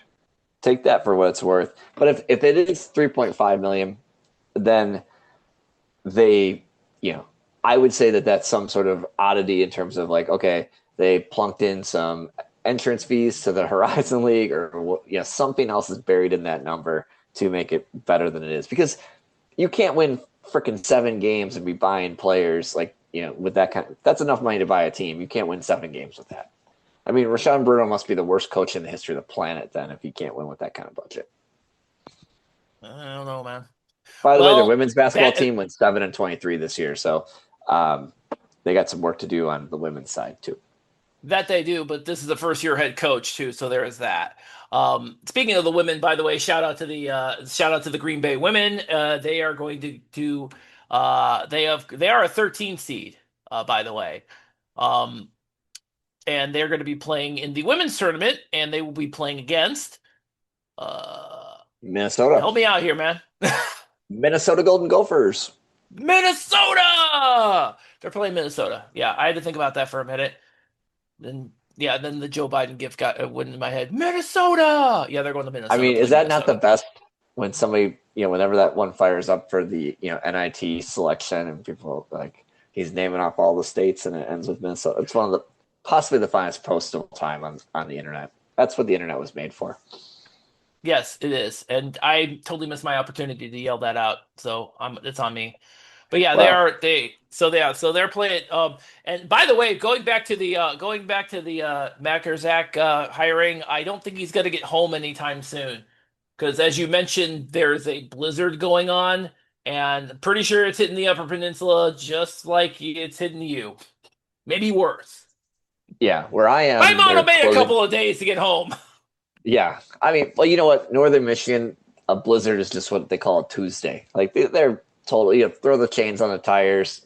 take that for what it's worth. But if it is $3.5 million, then I would say that that's some sort of oddity in terms of like, okay, they plunked in some entrance fees to the Horizon League, or something else is buried in that number to make it better than it is, because you can't win freaking 7 games and be buying players with that that's enough money to buy a team. You can't win 7 games with that. I mean, Rashawn Bruno must be the worst coach in the history of the planet then if he can't win with that kind of budget. I don't know, man. By the way, their women's basketball team went 7-23 this year, so they got some work to do on the women's side too. That they do, but this is the first year head coach too, so there is that. Speaking of the women, by the way, shout out to the Green Bay women. They are going to do. They are a 13 seed, by the way, and they're going to be playing in the women's tournament, and they will be playing against Minnesota. Help me out here, man. Minnesota Golden Gophers. Minnesota. They're playing Minnesota. Yeah, I had to think about that for a minute. Then the Joe Biden gift went in my head. Minnesota. Yeah, they're going to Minnesota. I mean, is that not the best when somebody, whenever that one fires up for the, NIT selection and people like he's naming off all the states and it ends with Minnesota. It's one of possibly the finest posts of all time on the internet. That's what the internet was made for. Yes, it is. And I totally missed my opportunity to yell that out. So it's on me. But yeah, so they're playing. And by the way, going back to the Macker-Zach hiring, I don't think he's going to get home anytime soon, because as you mentioned, there's a blizzard going on, and I'm pretty sure it's hitting the Upper Peninsula just like it's hitting you, maybe worse. Yeah, where I am, my mom will wait a couple of days to get home. Yeah, I mean, well, you know what? Northern Michigan, a blizzard is just what they call a Tuesday. Like they're totally, throw the chains on the tires,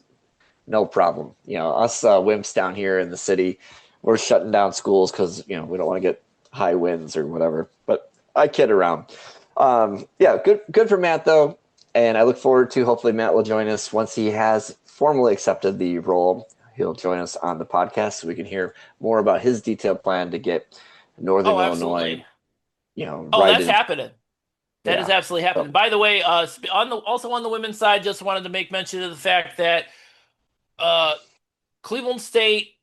no problem. Us wimps down here in the city, we're shutting down schools because we don't want to get high winds or whatever. But I kid around. Yeah, good for Matt though, and I look forward to hopefully Matt will join us once he has formally accepted the role. He'll join us on the podcast so we can hear more about his detailed plan to get Northern Illinois. That's happening. That is absolutely happening. So, by the way, also on the women's side, just wanted to make mention of the fact that Cleveland State,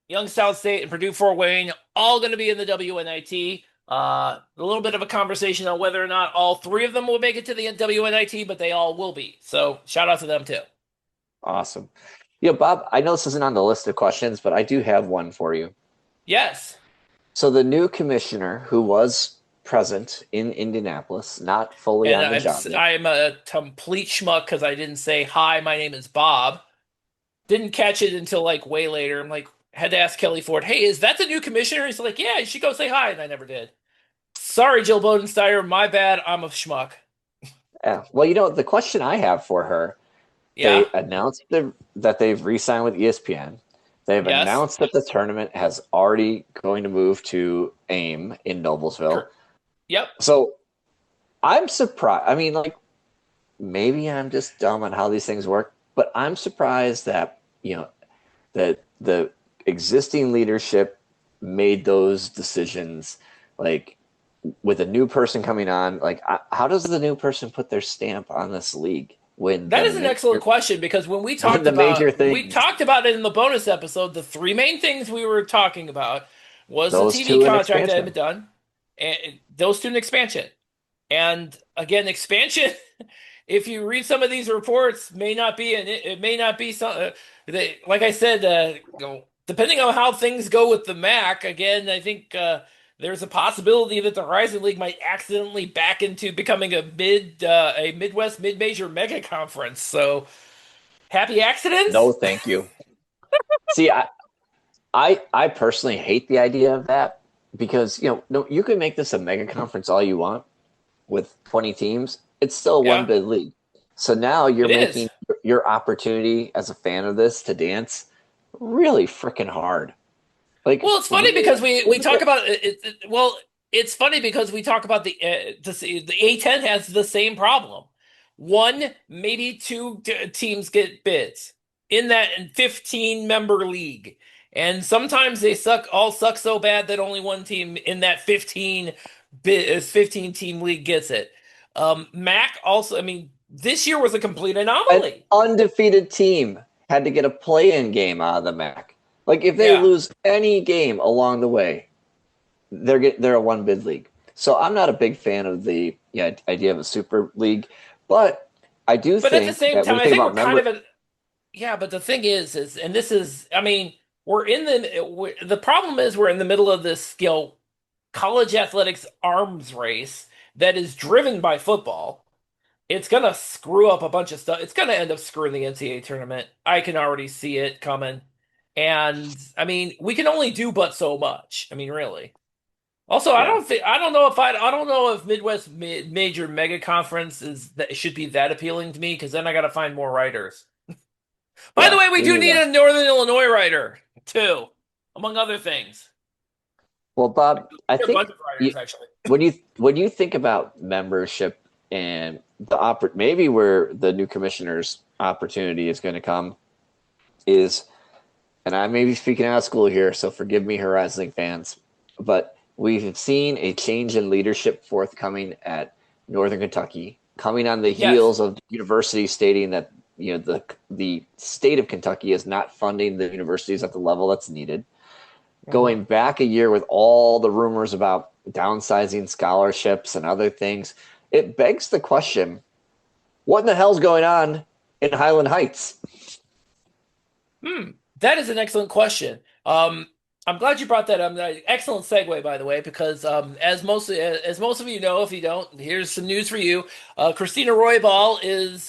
Young South State, and Purdue Fort Wayne all going to be in the WNIT. A little bit of a conversation on whether or not all 3 of them will make it to the WNIT, but they all will be. So shout out to them too. Awesome. Bob, I know this isn't on the list of questions, but I do have one for you. Yes. So the new commissioner who was present in Indianapolis, not fully on the job yet. I'm a complete schmuck because I didn't say, hi, my name is Bob. Didn't catch it until like way later. I'm like, had to ask Kelly Ford, "Hey, is that the new commissioner?" He's like, "Yeah, you should go say hi," and I never did. Sorry, Jill Bodensteiner, my bad. I'm a schmuck. Yeah. Well, the question I have for her, Yeah. they announced that they've re-signed with ESPN. They've Yes. announced that the tournament has already going to move to AIM in Noblesville. Yep. So I'm surprised. I mean, like, maybe I'm just dumb on how these things work, but I'm surprised that, that the existing leadership made those decisions, like, with a new person coming on. Like, how does the new person put their stamp on this league when That is an excellent question because when we when talked the major about we things, talked about it in the bonus episode, the three main things we were talking about was the those TV two in contract that had expansion? been done, and those two in expansion. And again, expansion. If you read some of these reports, may not be it may not be some. Like I said, depending on how things go with the MAC, again, I think there's a possibility that the Horizon League might accidentally back into becoming a Midwest mid-major mega conference. So happy No, accidents. thank you. See, I personally hate the idea of that because no, you can make this a mega conference all you want with 20 teams. It's still one Yeah, bid league. So now you're it is. making your opportunity as a fan of this to dance really freaking hard. Like, Well, it's funny because we talk look about well, it's funny because we talk about the A10 has the same problem. One, maybe two teams get bids in that 15 member league, and sometimes they suck so bad that only one team in that 15 team league gets it. Mac also, I mean, this year was a complete an anomaly. undefeated team had to get a play-in game out of the MAC. Like, if they Yeah. lose any game along the way, they're a one bid league. So I'm not a big fan of the idea of a super league, but I do But at the think same that when time, you I think think we're about kind member, of at yeah, but the thing is, and this is, I mean, the problem is we're in the middle of this, college athletics arms race that is driven by football. It's gonna screw up a bunch of stuff. It's gonna end up screwing the NCAA tournament. I can already see it coming. And I mean, we can only do but so much. I mean, really. Also, yeah, I don't know if Midwest major mega conference is that should be that appealing to me because then I got to find more writers. By the yeah, way, we we do need need that. a Northern Illinois writer too, among other things. Well, Bob, I A bunch think of writers actually. when you think about membership and maybe where the new commissioner's opportunity is going to come is, and I may be speaking out of school here, so forgive me, Horizon fans, but we've seen a change in leadership forthcoming at Northern Kentucky, coming on the Yes. heels of the university stating that the state of Kentucky is not funding the universities at the level that's needed. Mhm. Going back a year with all the rumors about downsizing scholarships and other things, it begs the question: what in the hell's going on in Highland Heights? Hmm. That is an excellent question. I'm glad you brought that up. Excellent segue, by the way, because as most of you know, if you don't, here's some news for you. Christina Roybal is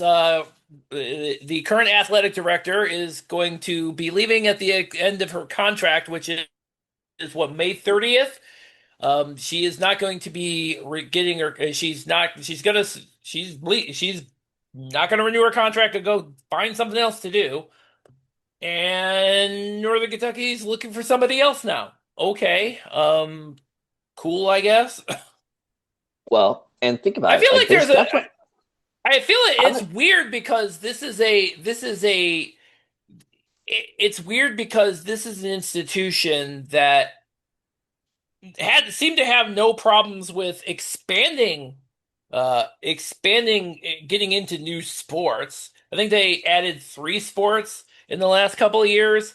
the current athletic director is going to be leaving at the end of her contract, which is what, May 30th. She is not going to be getting her. She's not. She's not going to renew her contract to go find something else to do. And Northern Kentucky's looking for somebody else now. Okay. Cool, I guess. Well, and think I about it. feel Like, like there's there's a definitely I feel it, I'm it's weird because it's weird because this is an institution that had seemed to have no problems with getting into new sports. I think they added three sports in the last couple of years,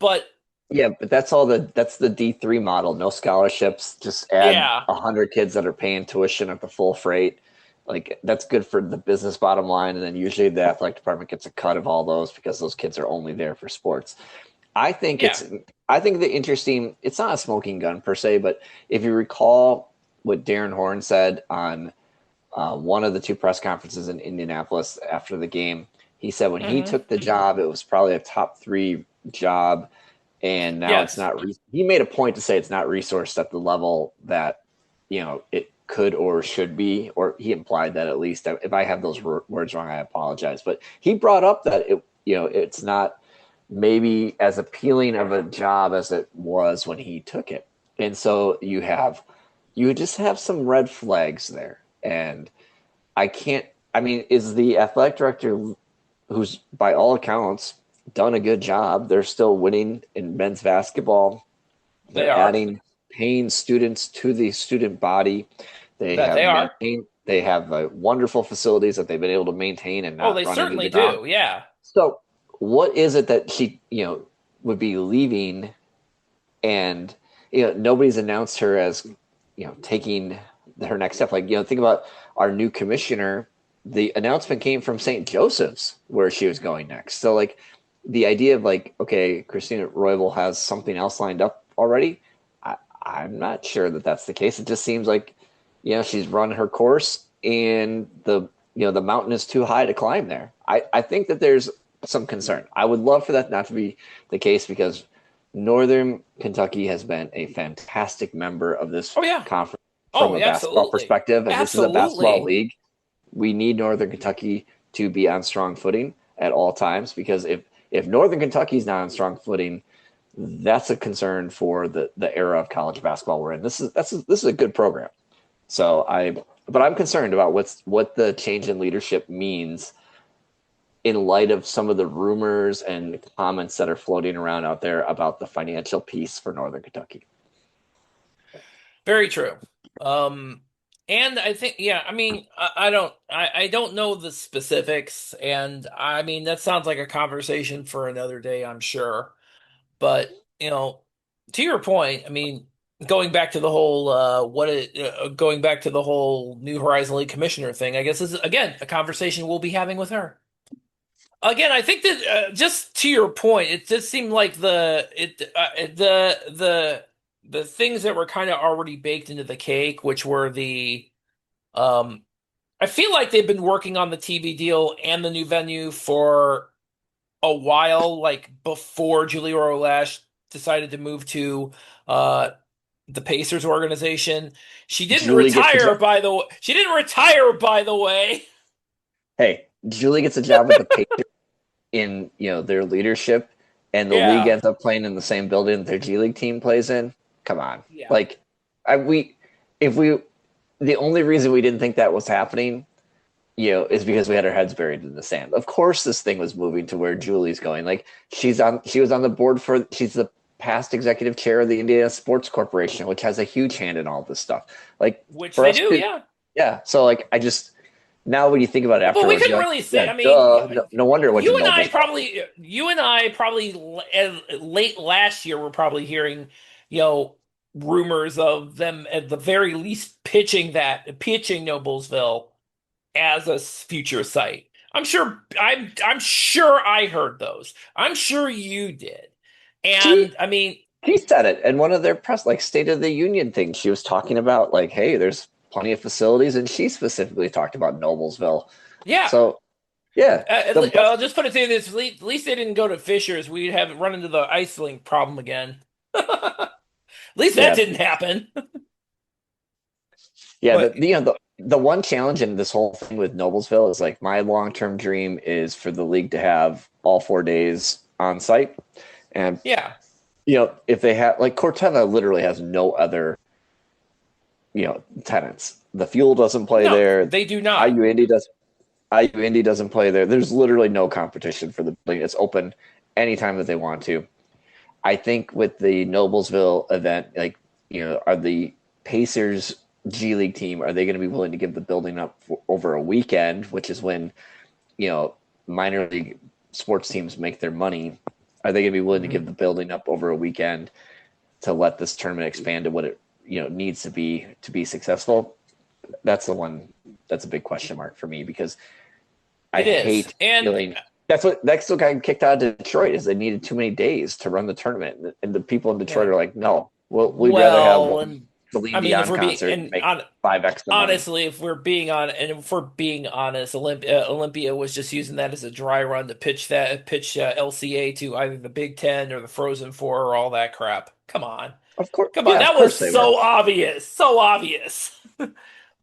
but Yeah, but that's the D3 model. No scholarships, just add yeah. 100 kids that are paying tuition at the full freight. Like, that's good for the business bottom line, and then usually the athletic department gets a cut of all those because those kids are only there for sports. I think Yeah. it's I think the interesting, it's not a smoking gun per se, but if you recall what Darren Horn said on one of the two press conferences in Indianapolis after the game, he said when he Hmm. took the job, it was probably a top three job and now it's Yes. not. He made a point to say it's not resourced at the level that it could or should be, or he implied that at least. If I have those words wrong, I apologize. But he brought up that it's not maybe as appealing of a job as it was when he took it, and so you just have some red flags there, and I can't. I mean, is the athletic director, who's by all accounts done a good job? They're still winning in men's basketball. They're adding paying students to the student body. They have wonderful facilities that they've been able to maintain and not they run certainly into the ground. do. Yeah. So what is it that she, would be leaving, and nobody's announced her as, taking her next step? Like, think about our new commissioner. The announcement came from St. Joseph's where she was going next. So like the idea of like, okay, Christina Roybal has something else lined up already. I'm not sure that that's the case. It just seems like, she's run her course, and the mountain is too high to climb there. I think that there's some concern. I would love for that not to be the case, because Northern Kentucky has been a fantastic member of this conference from a basketball perspective. And this is a basketball league. We need Northern Kentucky to be on strong footing at all times, because if Northern Kentucky's not on strong footing, that's a concern for the era of college basketball we're in. This is a good program. So but I'm concerned about what the change in leadership means in light of some of the rumors and comments that are floating around out there about the financial piece for Northern Kentucky. Very true. And I think, I mean, I don't know the specifics, and I mean, that sounds like a conversation for another day, I'm sure. But, to your point, I mean, going back to the whole New Horizon League commissioner thing, I guess is again a conversation we'll be having with her. Again, I think that just to your point, it just seemed like the things that were kind of already baked into the cake, which were I feel like they've been working on the TV deal and the new venue for a while, like before Julie Orlash decided to move to the Pacers organization. She didn't retire, by the way. She didn't retire, by the way. Hey, Julie gets a job with the Pacers in their leadership, and the league ends up playing in the same building their G League team plays in. Come on, like the only reason we didn't think that was happening, is because we had our heads buried in the sand. Of course, this thing was moving to where Julie's going. Like she was on the board she's the past executive chair of the Indiana Sports Corporation, which has a huge hand in all this stuff. Like which they do, yeah. So like now when you think about it afterwards, well, we couldn't really say. I mean, no wonder what you and I probably late last year were probably hearing, rumors of them at the very least pitching Noblesville as a future site. I'm sure I heard those. I'm sure you did. And I mean, he said it in one of their press, like State of the Union things. She was talking about like, hey, there's plenty of facilities, and she specifically talked about Noblesville. Yeah. So, yeah. I'll just put it to this: at least they didn't go to Fisher's. We'd have run into the ice link problem again. At least that didn't happen. Yeah, but, the one challenge in this whole thing with Noblesville is like my long-term dream is for the league to have all 4 days on site. And if they have, like, Corteva literally has no other tenants. The Fuel doesn't play there. They do not. IU Indy doesn't play there. There's literally no competition for the league. It's open anytime that they want to. I think with the Noblesville event, like, are the Pacers G League team, are they going to be willing to give the building up over a weekend, which is when, minor league sports teams make their money? Are they going to be willing to give the building up over a weekend to let this tournament expand to what it, needs to be successful? That's the one. That's a big question mark for me, because I hate feeling. That's what got kicked out of Detroit, is they needed too many days to run the tournament, and the people in Detroit are like, no, we'd rather have Celine I mean, if Dion we're being concert and and make on 5x the money. honestly, if we're being honest, Olympia was just using that as a dry run to pitch LCA to either the Big Ten or the Frozen Four or all that crap. Of course, Come on, yeah, of that was course they were. so obvious, so obvious.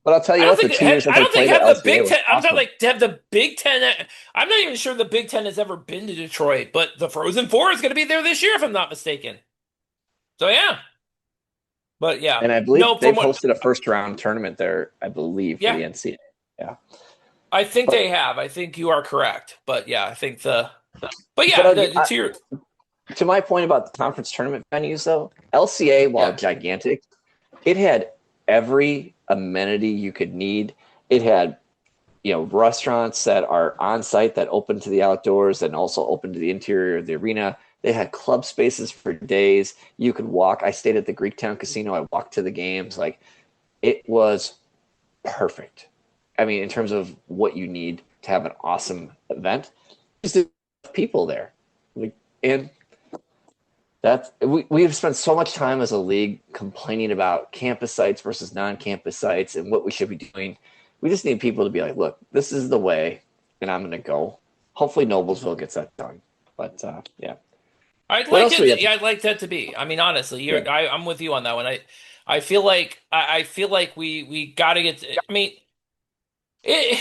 But I'll tell I you don't what, the think 2 years that I they don't think played at have the LCA Big was Ten. I'm not awesome. like to have the Big Ten. I'm not even sure the Big Ten has ever been to Detroit, but the Frozen Four is going to be there this year, if I'm not mistaken. So yeah, but yeah, And I believe no, from they've what, hosted a first round tournament there, I believe, for yeah, the NCAA. Yeah. I think But they have. I think you are correct, but yeah, I think but but yeah, the tier, to my point about the conference tournament venues, though, LCA, while yeah, gigantic, it had every amenity you could need. It had, restaurants that are on site that open to the outdoors and also open to the interior of the arena. They had club spaces for days. You could walk. I stayed at the Greektown Casino. I walked to the games. Like, it was perfect. I mean, in terms of what you need to have an awesome event, just people there. Like, and we've spent so much time as a league complaining about campus sites versus non-campus sites and what we should be doing. We just need people to be like, look, this is the way, and I'm going to go. Hopefully, Noblesville gets that done. But yeah, I'd what like else do it. we have? Yeah, I'd like that to be. I mean, honestly, Yeah, I'm with you on that one. I feel like I feel like we got to get. I mean, it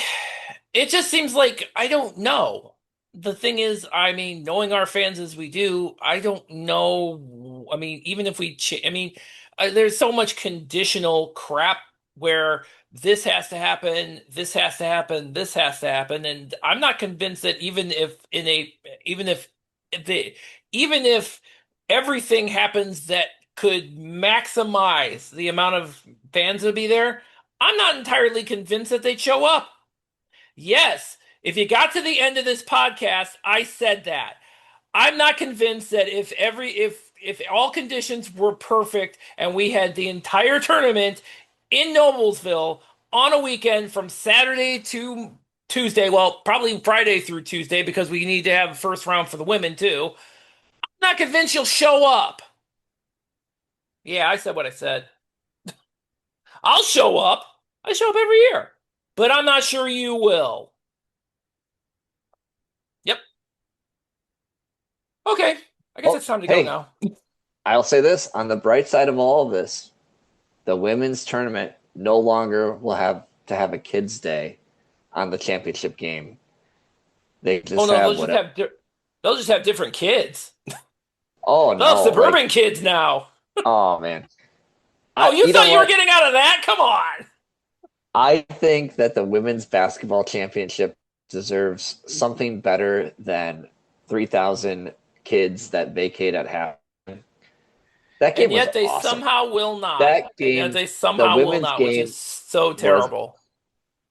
it just seems like I don't know. The thing is, I mean, knowing our fans as we do, I don't know. I mean, even if I mean, there's so much conditional crap where this has to happen, this has to happen, this has to happen, and I'm not convinced that even if the even if everything happens that could maximize the amount of fans that would be there, I'm not entirely convinced that they'd show up. Yes, if you got to the end of this podcast, I said that. I'm not convinced that if all conditions were perfect and we had the entire tournament in Noblesville on a weekend from Saturday to Tuesday, well, probably Friday through Tuesday because we need to have a first round for the women too. I'm not convinced you'll show up. Yeah, I said what I said. I'll show up. I show up every year, but I'm not sure you will. Yep. Okay. I guess well, it's time to go hey, now. I'll say this on the bright side of all of this: the women's tournament no longer will have to have a kids' day on the championship game. They Oh just no, have whatever. they'll just have different kids. Oh They'll have no! Like, suburban kids now. oh man, Oh, you you know thought you were what? getting out of that? Come on. I think that the women's basketball championship deserves something better than 3,000 kids that vacate at half. That game And was yet they awesome. somehow will not. That And yet game, they the somehow will women's not, which is game so was terrible.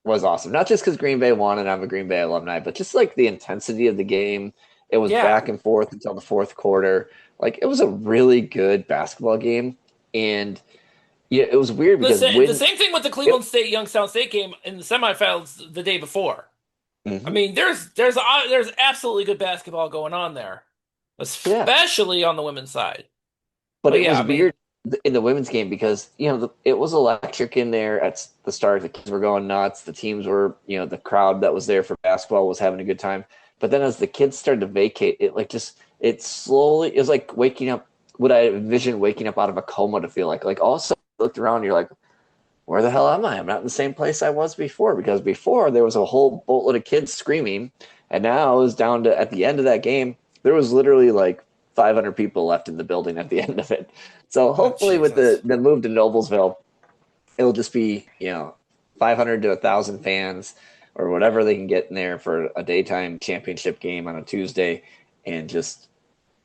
was awesome. Not just because Green Bay won and I'm a Green Bay alumni, but just like the intensity of the game. It was Yeah. back and forth until the fourth quarter. Like, it was a really good basketball game, and yeah, it was weird because The when same thing with the it, Cleveland State Youngstown State game in the semifinals the day before. I mhm, mean, there's absolutely good basketball going on there, yeah, especially on the women's side. but But it yeah, was I mean, weird in the women's game because it was electric in there at the start. The kids were going nuts. The teams were, the crowd that was there for basketball was having a good time. But then as the kids started to vacate, it slowly, it was like waking up. What I envisioned waking up out of a coma to feel like all of a sudden you looked around, and you're like, where the hell am I? I'm not in the same place I was before, because before there was a whole boatload of kids screaming, and now it was down to, at the end of that game, there was literally like 500 people left in the building at the end of it. So oh hopefully with Jesus. the move to Noblesville, it'll just be 500 to 1,000 fans or whatever they can get in there for a daytime championship game on a Tuesday, and just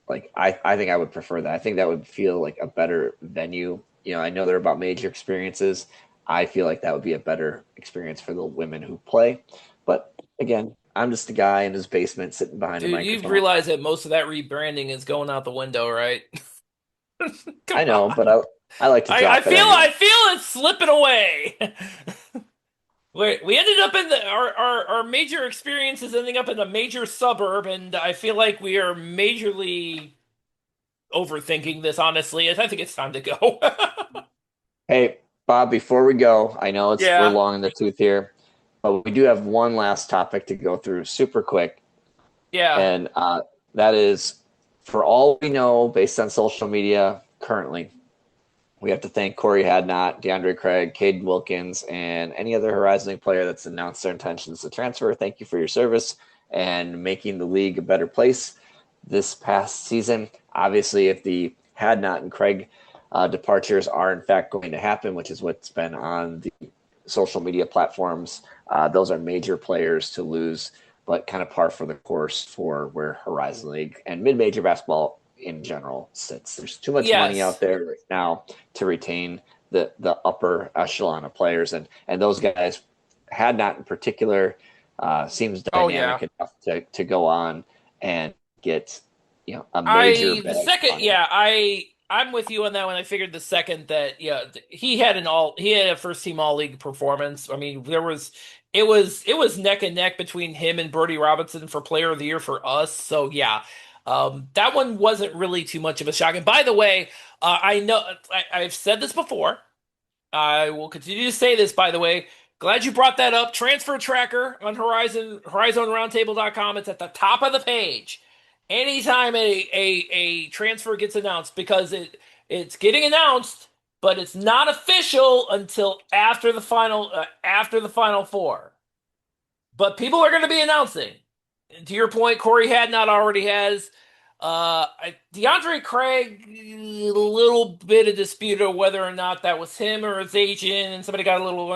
like I think I would prefer that. I think that would feel like a better venue. I know they're about major experiences. I feel like that would be a better experience for the women who play. But again, I'm just a guy in his basement sitting behind a Dude, you've microphone. realized that most of that rebranding is going out the window, right? Come I know, but on. I like to I drop it feel anyway. I feel it's slipping away. We ended up in our major experiences ending up in a major suburb, and I feel like we are majorly overthinking this, honestly. I think it's time to go. Hey, Bob, before we go, I know we're Yeah, long in the tooth here, but we do have one last topic to go through super quick. yeah. And that is, for all we know, based on social media currently, we have to thank Corey Hadnot, DeAndre Craig, Caden Wilkins, and any other Horizon League player that's announced their intentions to transfer. Thank you for your service and making the league a better place this past season. Obviously, if the Hadnot and Craig departures are in fact going to happen, which is what's been on the social media platforms, those are major players to lose, but kind of par for the course for where Horizon League and mid-major basketball in general sits. There's too much money out Yes. there right now to retain the upper echelon of players, and those guys Hadnot in particular seems Oh yeah. dynamic enough to go on and get a major I the bag of second, money. yeah, I'm with you on that one. I figured the second that he had a first team all league performance. I mean, it was neck and neck between him and Brody Robinson for player of the year for us. So yeah. That one wasn't really too much of a shock. And by the way, I know I've said this before. I will continue to say this, by the way. Glad you brought that up. Transfer tracker on horizonroundtable.com. It's at the top of the page. Anytime a transfer gets announced, because it's getting announced, but it's not official until after the final four. But people are going to be announcing. To your point, Corey Hadnot already has. DeAndre Craig, a little bit of dispute of whether or not that was him or his agent, and somebody got a little.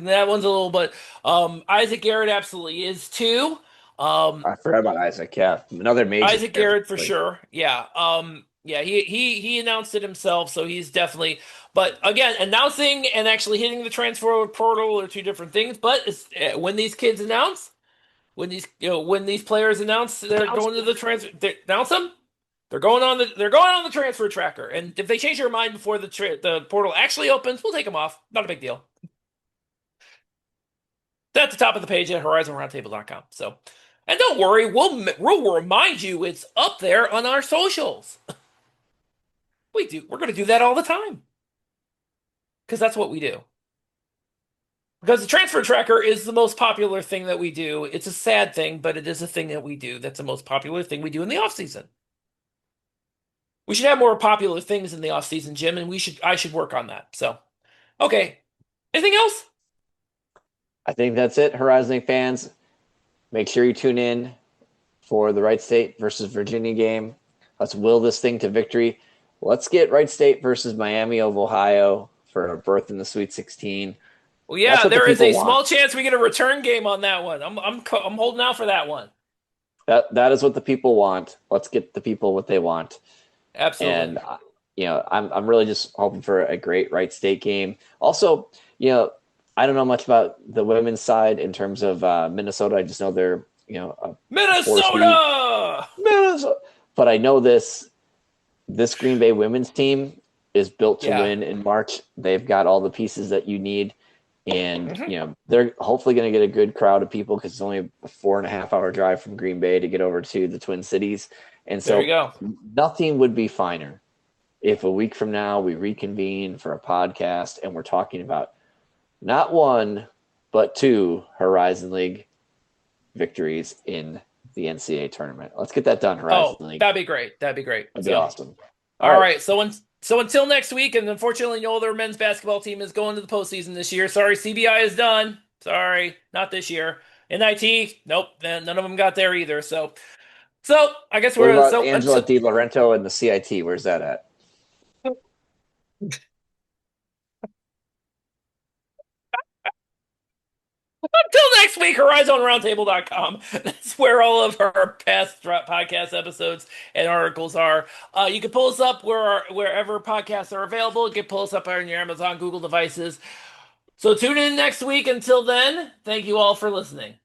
That one's a little, but Isaac Garrett absolutely is too. Um, I forgot about Isaac. Yeah, another major Isaac player for Garrett for the league. sure. Yeah. Yeah. He announced it himself, so he's definitely. But again, announcing and actually hitting the transfer portal are two different things. But when these kids announce, when these players announce they're going to the transfer, they announce them. They're going on the transfer tracker, and if they change their mind before the portal actually opens, we'll take them off. Not a big deal. That's at the top of the page at horizonroundtable.com. So, and don't worry, we'll remind you it's up there on our socials. We're going to do that all the time because that's what we do. Because the transfer tracker is the most popular thing that we do. It's a sad thing, but it is a thing that we do. That's the most popular thing we do in the off season. We should have more popular things in the off season, Jim, and I should work on that. So, okay. Anything else? I think that's it, Horizon League fans. Make sure you tune in for the Wright State versus Virginia game. Let's will this thing to victory. Let's get Wright State versus Miami of Ohio for a berth in the Sweet 16. Well, That's yeah, what the there is people a want. small chance we get a return game on that one. I'm holding out for that one. That is what the people want. Let's get the people what they want. Absolutely. And I'm really just hoping for a great Wright State game. Also, I don't know much about the women's side in terms of Minnesota. I just know they're a four seed. Minnesota! Minnesota. But I know this Green Bay women's team is built to Yeah. win in March. They've got all the pieces that you need, and Mhm. they're hopefully going to get a good crowd of people because it's only a 4.5 hour drive from Green Bay to get over to the Twin Cities, and There you so go. nothing would be finer if a week from now we reconvene for a podcast and we're talking about not one but two Horizon League victories in the NCAA tournament. Let's get that done, Horizon Oh, League. that'd be great. That'd be great. That'd be So, awesome. all right. So until next week, and unfortunately, no other men's basketball team is going to the postseason this year. Sorry, CBI is done. Sorry, not this year. NIT, nope, none of them got there either. So I guess What we're about so Angela until Di Laurento and the CIT? Where's that at? until next week, horizonroundtable.com. That's where all of our past podcast episodes and articles are. You can pull us up wherever podcasts are available. You can pull us up on your Amazon, Google devices. So tune in next week. Until then, thank you all for listening.